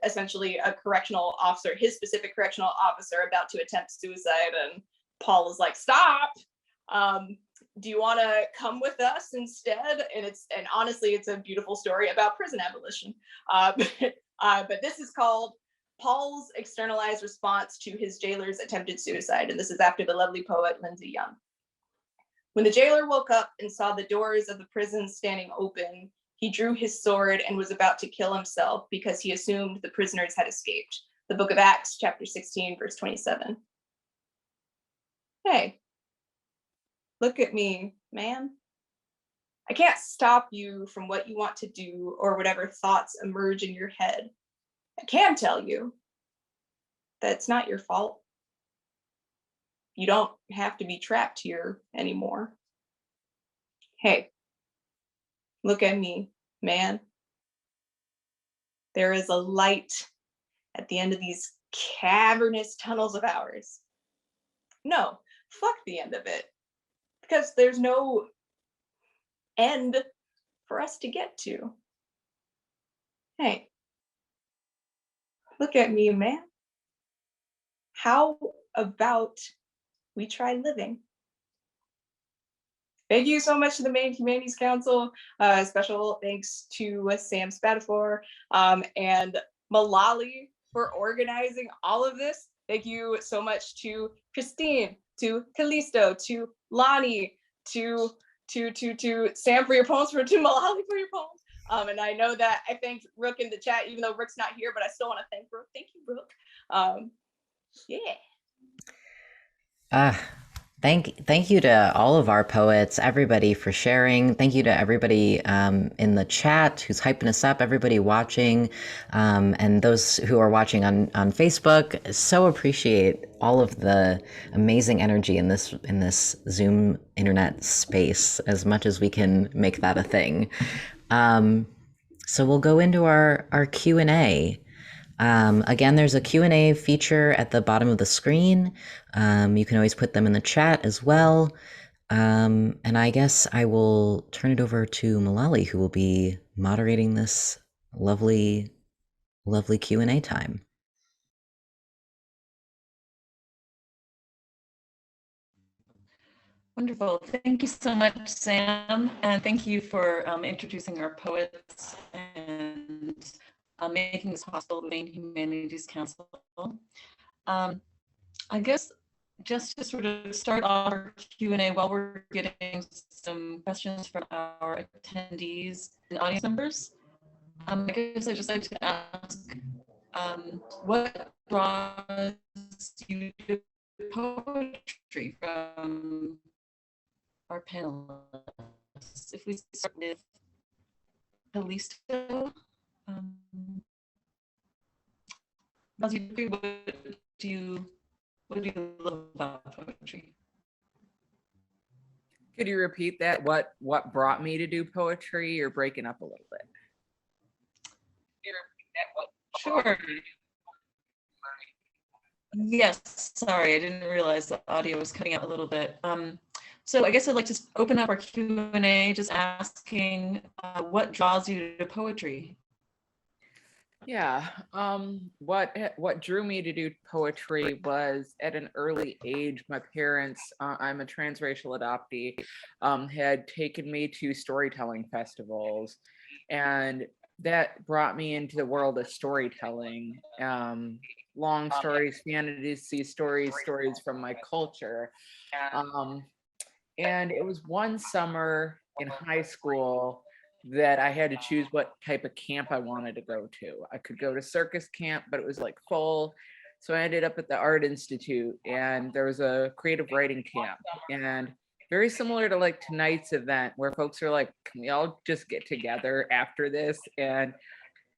essentially a correctional officer, his specific correctional officer, about to attempt suicide, and Paul is like, "Stop. Do you want to come with us instead?" And honestly, it's a beautiful story about prison abolition. But this is called Paul's Externalized Response to His Jailer's Attempted Suicide, and this is after the lovely poet Lindsay Young. When the jailer woke up and saw the doors of the prison standing open, he drew his sword and was about to kill himself because he assumed the prisoners had escaped. The book of Acts, chapter 16, verse 27. Hey. Look at me, man. I can't stop you from what you want to do or whatever thoughts emerge in your head. I can tell you that it's not your fault. You don't have to be trapped here anymore. Hey, look at me, man. There is a light at the end of these cavernous tunnels of ours. No, fuck the end of it. Because there's no end for us to get to. Hey, look at me, man. How about we try living? Thank you so much to the Maine Humanities Council. Special thanks to Sam Spatafor and Malali for organizing all of this. Thank you so much to Christine, to Callisto, to Lonnie, to Sam for your poems, to Malali for your poems. And I know that I thanked Rook in the chat, even though Rook's not here, but I still want to thank Rook. Thank you, Rook. Yeah. Thank you to all of our poets, everybody for sharing. Thank you to everybody in the chat who's hyping us up, everybody watching, and those who are watching on Facebook. So appreciate all of the amazing energy in this Zoom internet space, as much as we can make that a thing. So we'll go into our Q&A. Again, there's a Q&A feature at the bottom of the screen. You can always put them in the chat as well. And I guess I will turn it over to Malali, who will be moderating this lovely, lovely Q&A time. Wonderful. Thank you so much, Sam. And thank you for introducing our poets and making this possible, the Maine Humanities Council. I guess just to sort of start our Q&A while we're getting some questions from our attendees and audience members, I guess I'd just like to ask, what draws you to poetry from our panelists? If we start with Callisto, what do you love about poetry? Could you repeat that? What brought me to do poetry? You're breaking up a little bit. Sure. Yes, sorry, I didn't realize the audio was cutting out a little bit. So I guess I'd like to open up our Q&A, just asking what draws you to poetry? Yeah, what drew me to do poetry was at an early age, my parents, I'm a transracial adoptee, had taken me to storytelling festivals, and that brought me into the world of storytelling. Long stories, fantasy stories, stories from my culture. And it was one summer in high school that I had to choose what type of camp I wanted to go to. I could go to circus camp, but it was like full. So I ended up at the Art Institute, and there was a creative writing camp, and very similar to like tonight's event where folks are like, can we all just get together after this and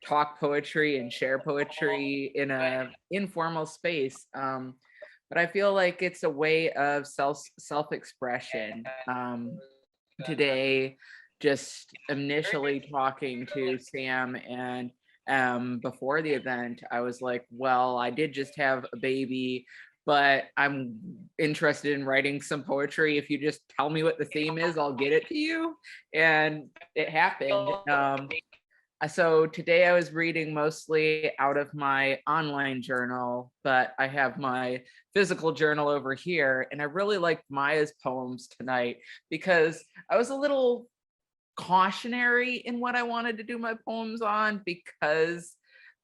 talk poetry and share poetry in a informal space. But I feel like it's a way of self-expression. Today, just initially talking to Sam and before the event, I was like, well, I did just have a baby, but I'm interested in writing some poetry. If you just tell me what the theme is, I'll get it to you. And it happened. So today I was reading mostly out of my online journal, but I have my physical journal over here. And I really liked Maya's poems tonight because I was a little cautionary in what I wanted to do my poems on, because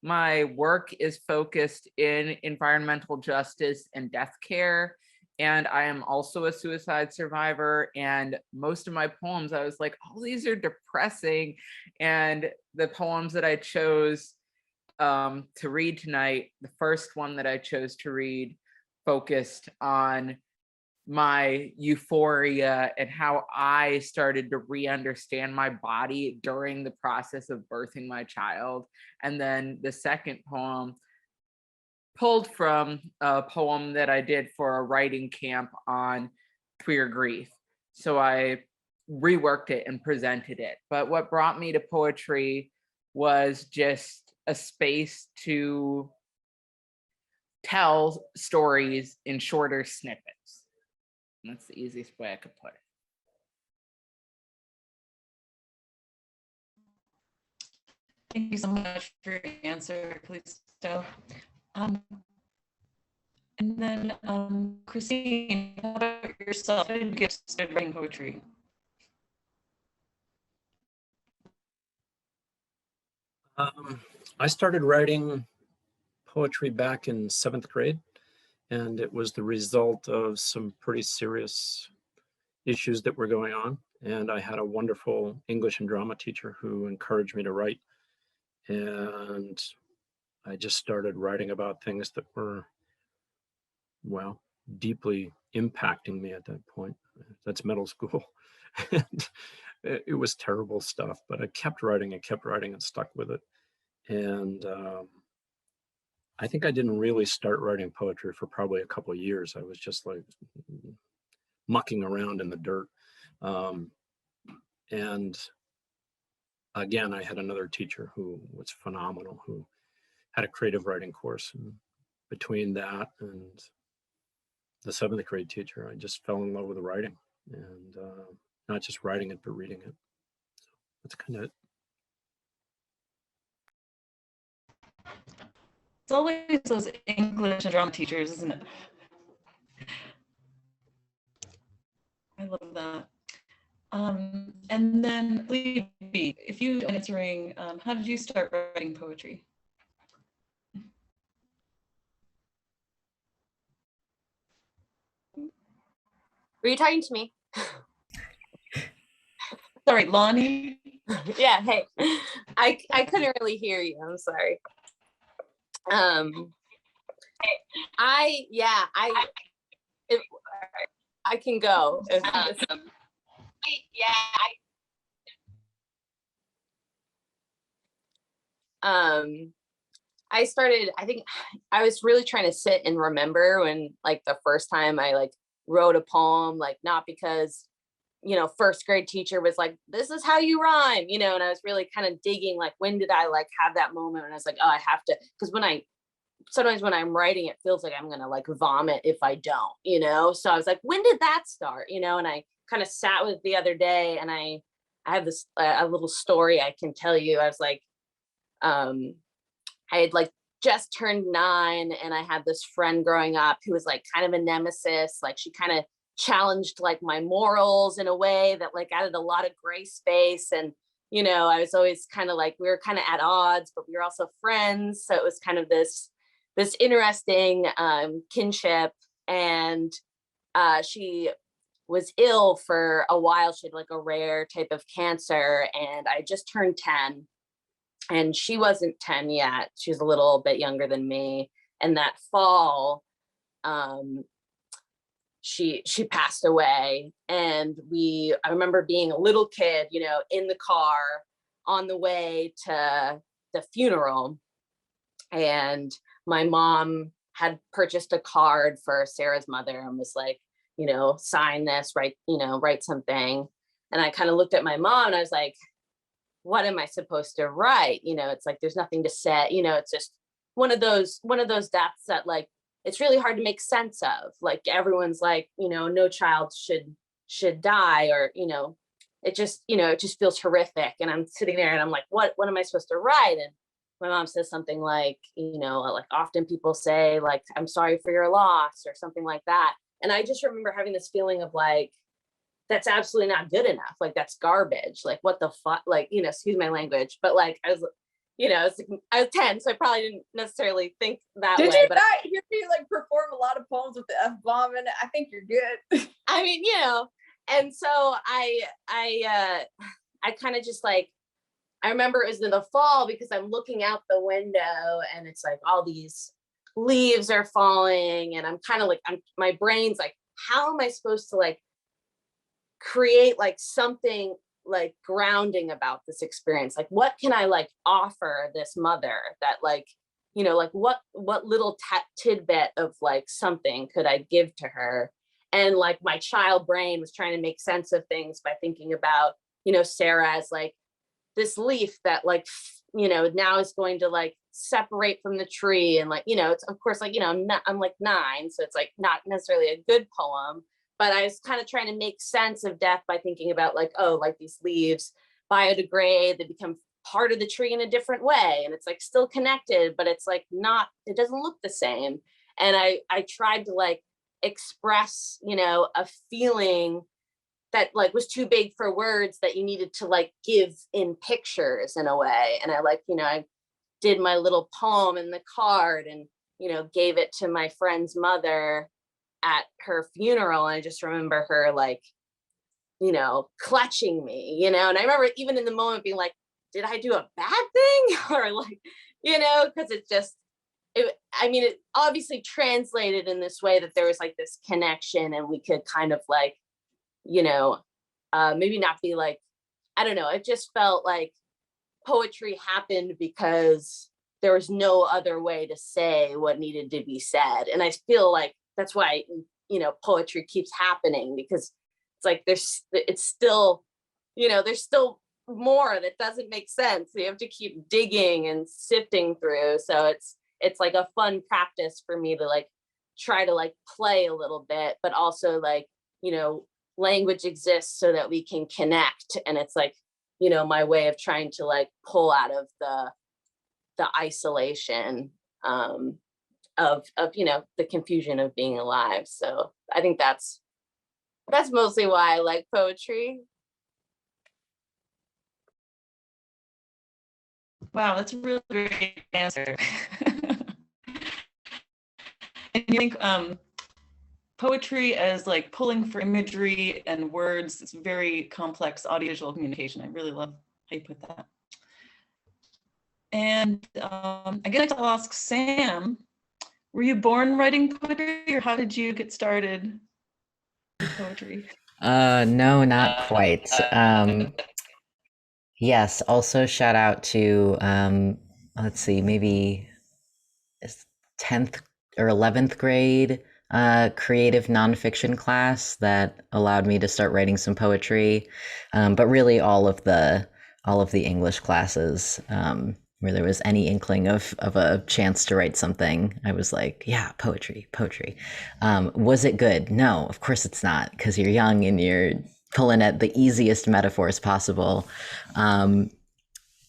my work is focused in environmental justice and death care. And I am also a suicide survivor. And most of my poems, I was like, oh, these are depressing. And the poems that I chose to read tonight, the first one that I chose to read focused on my euphoria and how I started to re-understand my body during the process of birthing my child. And then the second poem pulled from a poem that I did for a writing camp on queer grief. So I reworked it and presented it. But what brought me to poetry was just a space to tell stories in shorter snippets. And that's the easiest way I could put it. Thank you so much for your answer, Callisto. And then Christine, how about yourself? How did you get started writing poetry? I started writing poetry back in 7th grade, and it was the result of some pretty serious issues that were going on. And I had a wonderful English and drama teacher who encouraged me to write. And I just started writing about things that were, well, deeply impacting me at that point. That's middle school. And it was terrible stuff, but I kept writing and stuck with it. And I think I didn't really start writing poetry for probably a couple of years. I was just like mucking around in the dirt. And again, I had another teacher who was phenomenal, who had a creative writing course. And between that and the 7th grade teacher, I just fell in love with writing, and not just writing it, but reading it. So that's kind of it. It's always those English and drama teachers, isn't it? I love that. And then, Libby, if you are answering, how did you start writing poetry? Were you talking to me? Sorry, Lonnie. Yeah, hey. I couldn't really hear you. I'm sorry. I can go. I think I was really trying to sit and remember when, like, the first time I like wrote a poem, like, not because, first grade teacher was like, this is how you rhyme, and I was really kind of digging, like, when did I like have that moment? And I was like, oh, I have to, because sometimes when I'm writing, it feels like I'm going to like vomit if I don't, so I was like, when did that start? And I kind of sat with it the other day, and I have this a little story I can tell you. I was like, I had like just turned 9, and I had this friend growing up who was like kind of a nemesis. Like, she kind of challenged like my morals in a way that like added a lot of gray space. And, I was always kind of like, we were kind of at odds, but we were also friends. So it was kind of this interesting kinship. And she was ill for a while. She had like a rare type of cancer, and I just turned 10. And she wasn't 10 yet. She was a little bit younger than me. And that fall, she passed away. And I remember being a little kid, in the car on the way to the funeral. And my mom had purchased a card for Sarah's mother and was like, sign this, write something. And I kind of looked at my mom and I was like, what am I supposed to write? It's like, there's nothing to say, it's just one of those deaths that like, it's really hard to make sense of. Like, everyone's like, no child should die, or, it just feels horrific. And I'm sitting there and I'm like, what am I supposed to write? And my mom says something like, like, often people say like, I'm sorry for your loss, or something like that. And I just remember having this feeling of like, that's absolutely not good enough. Like, that's garbage. Like, what the fuck? Like, excuse my language, but like, I was 10, so I probably didn't necessarily think that way. Did you but not hear me like perform a lot of poems with the F-bomb? And I think you're good. I mean, and so I kind of just like, I remember it was in the fall because I'm looking out the window and it's like all these leaves are falling, and I'm kind of like, my brain's like, how am I supposed to like create like something like grounding about this experience? Like, what can I like offer this mother that like, like what little tidbit of like something could I give to her? And like, my child brain was trying to make sense of things by thinking about, Sarah as like this leaf that like, now is going to like separate from the tree. And like, it's of course like, I'm like 9, so it's like not necessarily a good poem. But I was kind of trying to make sense of death by thinking about like, oh, like these leaves biodegrade, they become part of the tree in a different way. And it's like still connected, but it's like not, it doesn't look the same. And I tried to like express, a feeling that like was too big for words, that you needed to like give in pictures in a way. And I like, I did my little poem in the card and, gave it to my friend's mother at her funeral. And I just remember her like, clutching me, and I remember even in the moment being like, did I do a bad thing? Or like, because it's just, it obviously translated in this way that there was like this connection, and we could kind of like, maybe not be like, I don't know, it just felt like poetry happened because there was no other way to say what needed to be said. And I feel like that's why, poetry keeps happening, because it's like, it's still, there's still more that doesn't make sense. You have to keep digging and sifting through. So it's like a fun practice for me to like, try to like play a little bit, but also like, language exists so that we can connect. And it's like, my way of trying to like pull out of the isolation, of the confusion of being alive. So I think that's mostly why I like poetry. Wow, that's a really great answer. And you think poetry as like pulling for imagery and words. It's very complex audiovisual communication. I really love how you put that. And I guess I'll ask Sam, were you born writing poetry, or how did you get started in poetry? No, not quite. Yes, also shout out to, let's see, maybe 10th or 11th grade creative nonfiction class that allowed me to start writing some poetry. But really all of the English classes, where there was any inkling of a chance to write something, I was like, yeah, poetry. Was it good? No, of course it's not, because you're young and you're pulling at the easiest metaphors possible.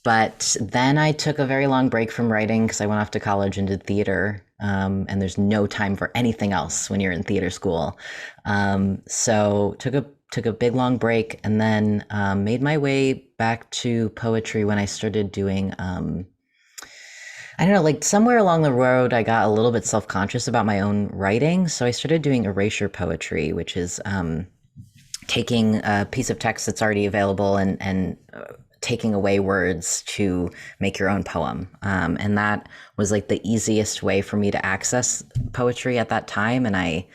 But then I took a very long break from writing because I went off to college and did theater. And there's no time for anything else when you're in theater school. So took a big long break, and then made my way back to poetry when I started doing, I don't know, like somewhere along the road, I got a little bit self-conscious about my own writing. So I started doing erasure poetry, which is taking a piece of text that's already available and taking away words to make your own poem. And that was like the easiest way for me to access poetry at that time. And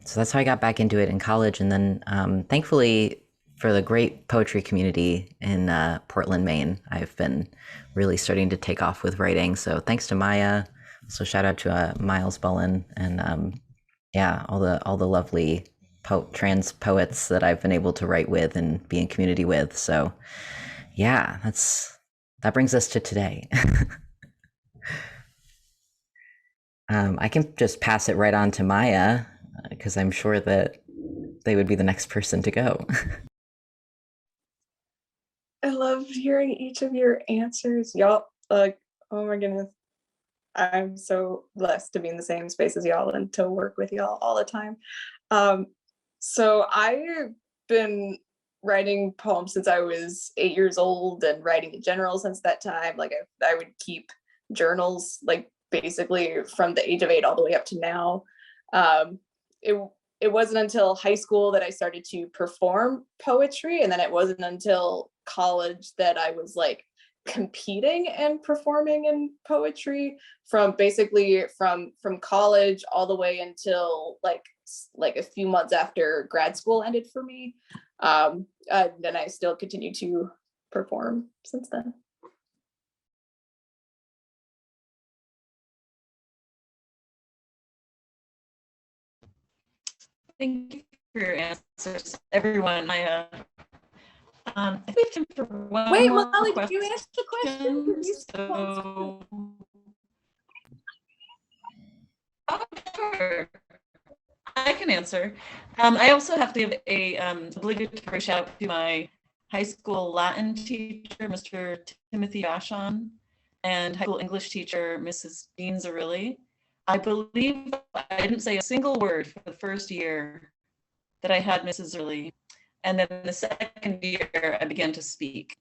so that's how I got back into it in college. And then thankfully for the great poetry community in Portland, Maine, I've been really starting to take off with writing. So thanks to Maya. So shout out to Miles Bullen and yeah, all the lovely trans poets that I've been able to write with and be in community with. So yeah, that brings us to today. I can just pass it right on to Maya because I'm sure that they would be the next person to go. I loved hearing each of your answers. Y'all, like, oh my goodness. I'm so blessed to be in the same space as y'all and to work with y'all all the time. So I've been writing poems since I was 8 years old and writing in general since that time. Like I would keep journals like basically from the age of 8 all the way up to now. It wasn't until high school that I started to perform poetry, and then it wasn't until college that I was like competing and performing in poetry from college all the way until like a few months after grad school ended for me. Then I still continue to perform since then. Thank you for your answers, everyone. I think we have time for one Wait, more Molly, question. did you answer the question? So, oh, sure. I can answer. I also have to give a obligatory shout out to my high school Latin teacher, Mr. Timothy Vashon, and high school English teacher, Mrs. Dean Zarilli. I believe I didn't say a single word for the first year that I had Mrs. Zarilli. And then the second year, I began to speak.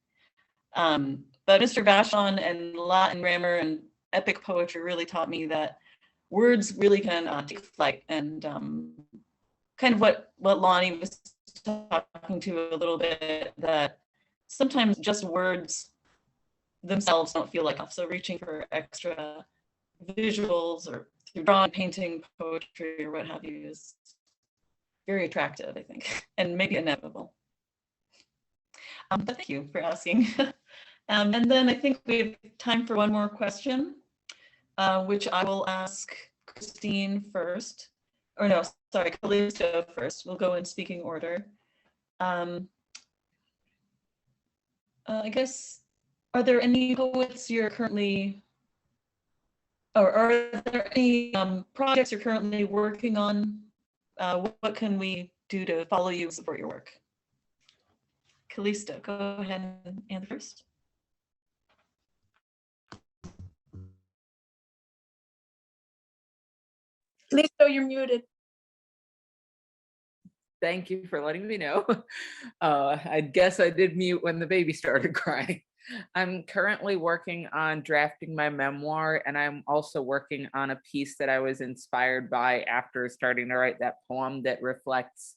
But Mr. Vashon and Latin grammar and epic poetry really taught me that words really can take flight, and kind of what Lonnie was talking to a little bit, that sometimes just words themselves don't feel like enough. So reaching for extra visuals or through drawing, painting, poetry, or what have you is very attractive, I think, and maybe inevitable. But thank you for asking. And then I think we have time for one more question, which I will ask Christine first. Or no, sorry, Callisto first. We'll go in speaking order. I guess, are there any poets you're currently, or are there any projects you're currently working on? What can we do to follow you and support your work? Callisto, go ahead and answer first. Callisto, you're muted. Thank you for letting me know. I guess I did mute when the baby started crying. I'm currently working on drafting my memoir, and I'm also working on a piece that I was inspired by after starting to write that poem that reflects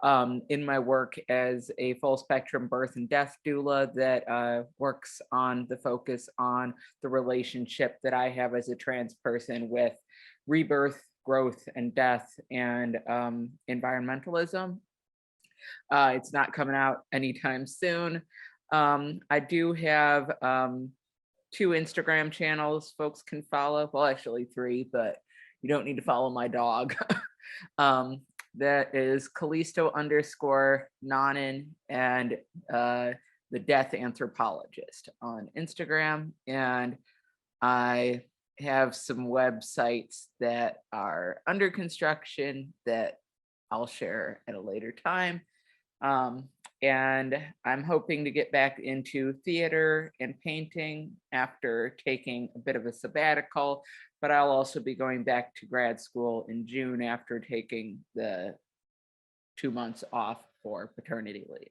in my work as a full spectrum birth and death doula that works on the focus on the relationship that I have as a trans person with rebirth, growth, and death, and environmentalism. It's not coming out anytime soon. I do have 2 Instagram channels folks can follow. Well, actually 3, but you don't need to follow my dog. That is Callisto_Nonin and the Death Anthropologist on Instagram. And I have some websites that are under construction that I'll share at a later time. And I'm hoping to get back into theater and painting after taking a bit of a sabbatical, but I'll also be going back to grad school in June after taking the 2 months off for paternity leave.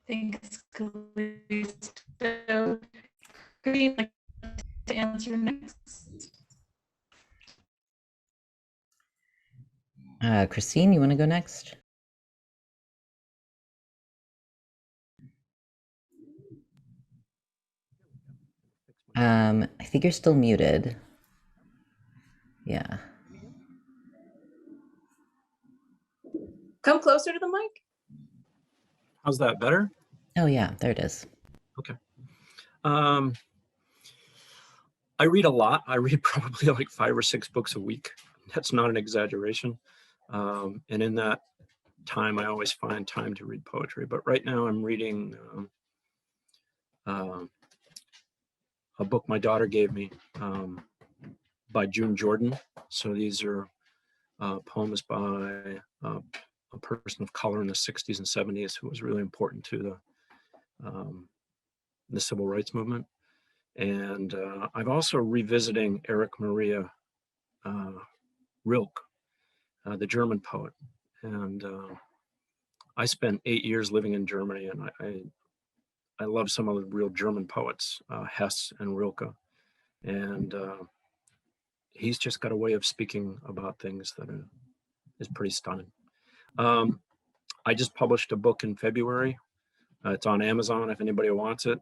Thanks, Callisto. Green, like to answer next. Christine, you want to go next? I think you're still muted. Yeah. Come closer to the mic. How's that, better? Oh yeah, there it is. Okay. I read a lot. I read probably like 5 or 6 books a week. That's not an exaggeration. And in that time, I always find time to read poetry. But right now I'm reading a book my daughter gave me by June Jordan. So these are poems by a person of color in the 60s and 70s who was really important to the civil rights movement. And I'm also revisiting Erich Maria Rilke, the German poet. And I spent 8 years living in Germany, and I love some of the real German poets, Hess and Rilke. And he's just got a way of speaking about things that is pretty stunning. I just published a book in February. It's on Amazon if anybody wants it.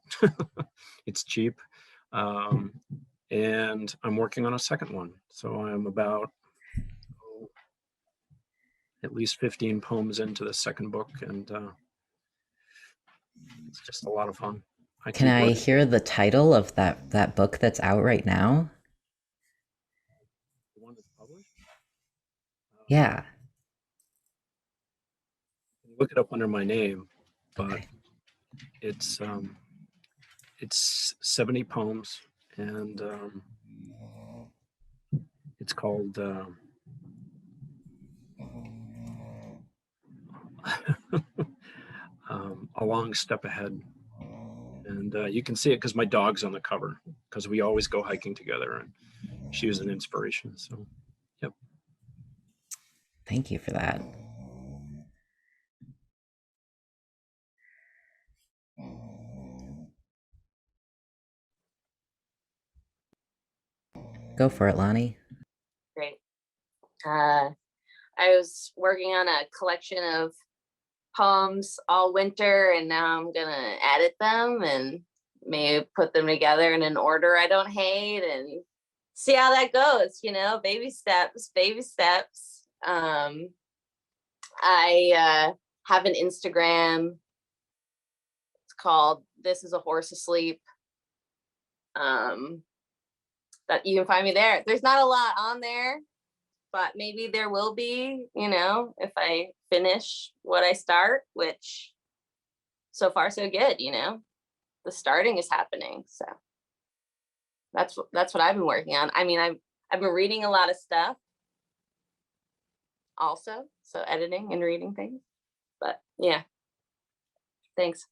It's cheap. And I'm working on a second one. So I'm about at least 15 poems into the second book, and it's just a lot of fun. Can I hear the title of that book that's out right now? The one that's published? Yeah. Look it up under my name, but Okay. it's 70 poems, and it's called A Long Step Ahead. And you can see it because my dog's on the cover, because we always go hiking together, and she was an inspiration. So, yep. Thank you for that. Go for it, Lonnie. Great. I was working on a collection of poems all winter, and now I'm gonna edit them and maybe put them together in an order I don't hate and see how that goes, you know, baby steps, baby steps. I have an Instagram. It's called This Is a Horse Asleep. That you can find me there. There's not a lot on there, but maybe there will be, you know, if I finish what I start, which so far so good, you know, the starting is happening. So that's what I've been working on. I mean, I've been reading a lot of stuff also, so editing and reading things, but yeah, thanks.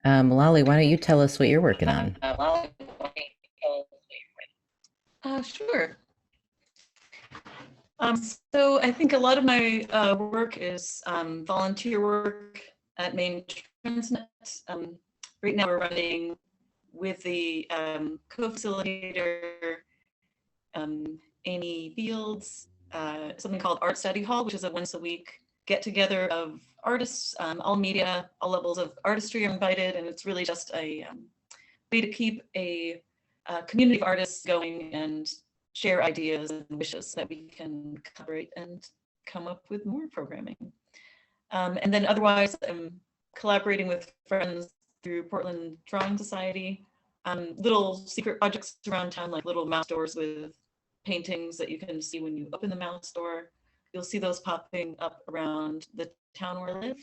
Malali, why don't you tell us what you're working on? Sure. So I think a lot of my work is volunteer work at MaineTransNet. Right now we're running with the co-facilitator, Amy Fields, something called Art Study Hall, which is a once a week get together of artists, all media, all levels of artistry are invited. And it's really just a way to keep a community of artists going and share ideas and wishes that we can collaborate and come up with more programming. And then otherwise, I'm collaborating with friends through Portland Drawing Society, little secret projects around town, like little mouse doors with paintings that you can see when you open the mouse door. You'll see those popping up around the town where I live.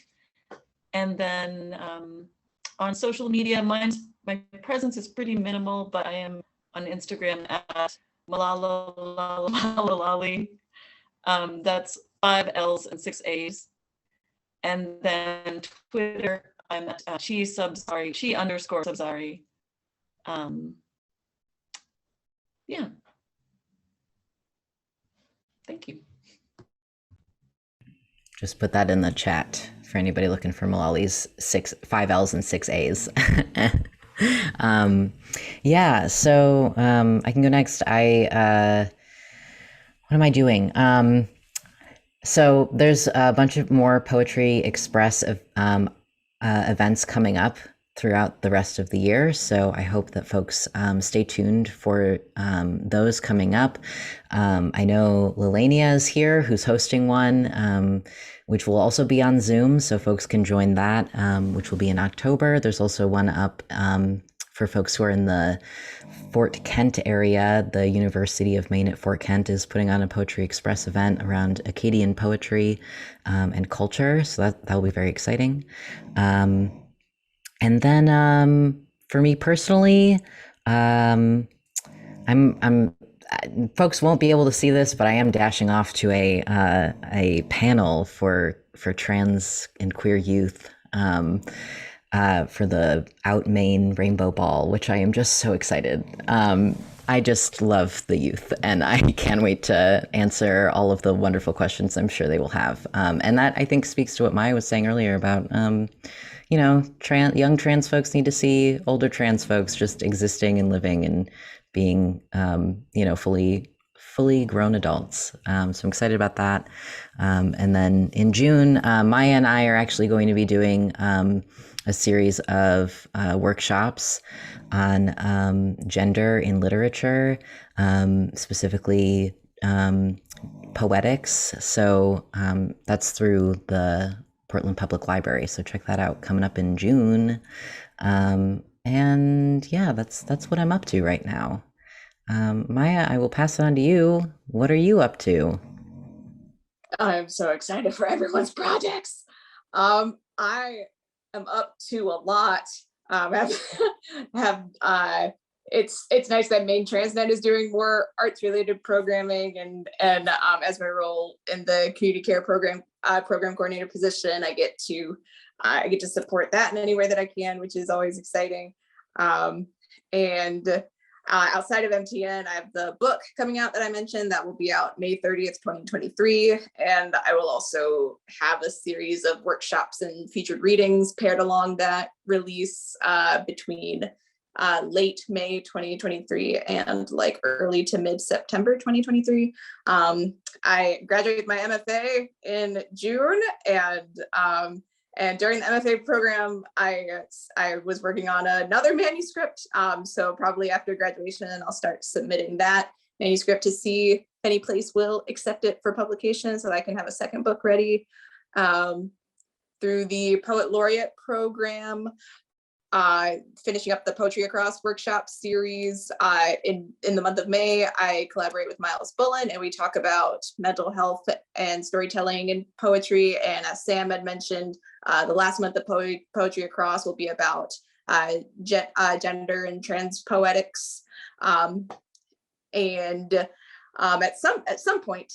And then on social media, my presence is pretty minimal, but I am on Instagram at Malali. That's 5 L's and 6 A's. And then Twitter, I'm at she_subsari. Yeah. Thank you. Just put that in the chat for anybody looking for Malali's 5 L's and 6 A's. Yeah, so I can go next. What am I doing? So there's a bunch of more Poetry Express events coming up throughout the rest of the year. So I hope that folks stay tuned for those coming up. I know Lelania is here, who's hosting one, which will also be on Zoom. So folks can join that, which will be in October. There's also one up for folks who are in the Fort Kent area. The University of Maine at Fort Kent is putting on a Poetry Express event around Acadian poetry and culture. So that'll be very exciting. And then for me personally, I'm folks won't be able to see this, but I am dashing off to a panel for trans and queer youth for the Out Maine Rainbow Ball, which I am just so excited. I just love the youth, and I can't wait to answer all of the wonderful questions I'm sure they will have. And that, I think, speaks to what Maya was saying earlier about, you know, young trans folks need to see older trans folks just existing and living and being, you know, fully grown adults. So I'm excited about that. And then in June, Maya and I are actually going to be doing a series of workshops on gender in literature, specifically poetics. So that's through the Portland Public Library. So check that out, coming up in June. And yeah, that's what I'm up to right now. Maya, I will pass it on to you. What are you up to? I'm so excited for everyone's projects. I am up to a lot. It's nice that MaineTransNet is doing more arts related programming, and as my role in the community care program coordinator position, I get to support that in any way that I can, which is always exciting. Outside of MTN, I have the book coming out that I mentioned that will be out May 30th, 2023. And I will also have a series of workshops and featured readings paired along that release between late May 2023 and like early to mid-September 2023. I graduated my MFA in June, and during the MFA program, I was working on another manuscript. So probably after graduation, I'll start submitting that manuscript to see if any place will accept it for publication so that I can have a second book ready. Through the Poet Laureate program, finishing up the Poetry Across workshop series. In the month of May, I collaborate with Miles Bullen, and we talk about mental health and storytelling and poetry. And as Sam had mentioned, the last month of Poetry Across will be about gender and trans poetics. At some point,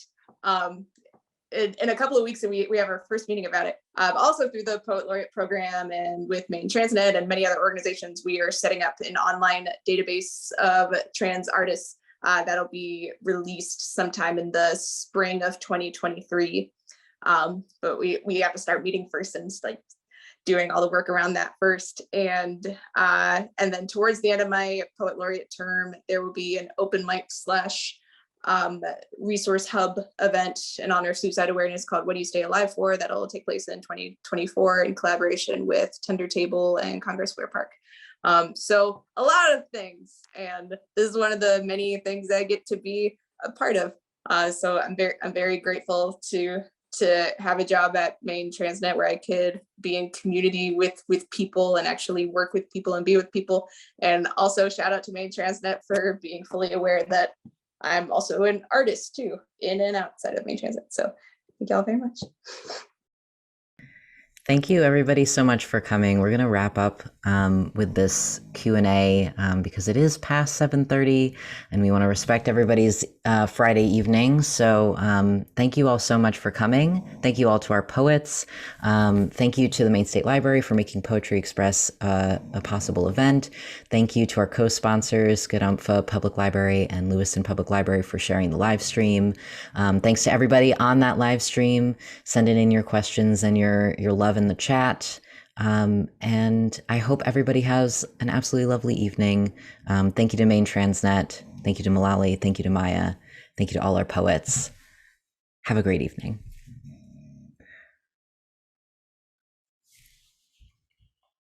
in a couple of weeks, we have our first meeting about it. Also through the Poet Laureate program and with MaineTransNet and many other organizations, we are setting up an online database of trans artists that'll be released sometime in the spring of 2023. But we have to start meeting first and like doing all the work around that first. And then towards the end of my Poet Laureate term, there will be an open mic / resource hub event in honor of suicide awareness called What Do You Stay Alive For? That'll take place in 2024 in collaboration with Tender Table and Congress Square Park. So a lot of things, and this is one of the many things I get to be a part of. So I'm very grateful to have a job at MaineTransNet where I could be in community with people and actually work with people and be with people. And also shout out to MaineTransNet for being fully aware that I'm also an artist too, in and outside of MaineTransNet. So thank y'all very much. Thank you everybody so much for coming. We're going to wrap up with this Q&A because it is past 7:30 and we want to respect everybody's Friday evening. So thank you all so much for coming. Thank you all to our poets. Thank you to the Maine State Library for making Poetry Express a possible event. Thank you to our co-sponsors, Gadumfa Public Library and Lewiston Public Library for sharing the live stream. Thanks to everybody on that live stream, sending in your questions and your love in the chat. And I hope everybody has an absolutely lovely evening. Thank you to MaineTransNet. Thank you to Malali. Thank you to Maya. Thank you to all our poets. Have a great evening.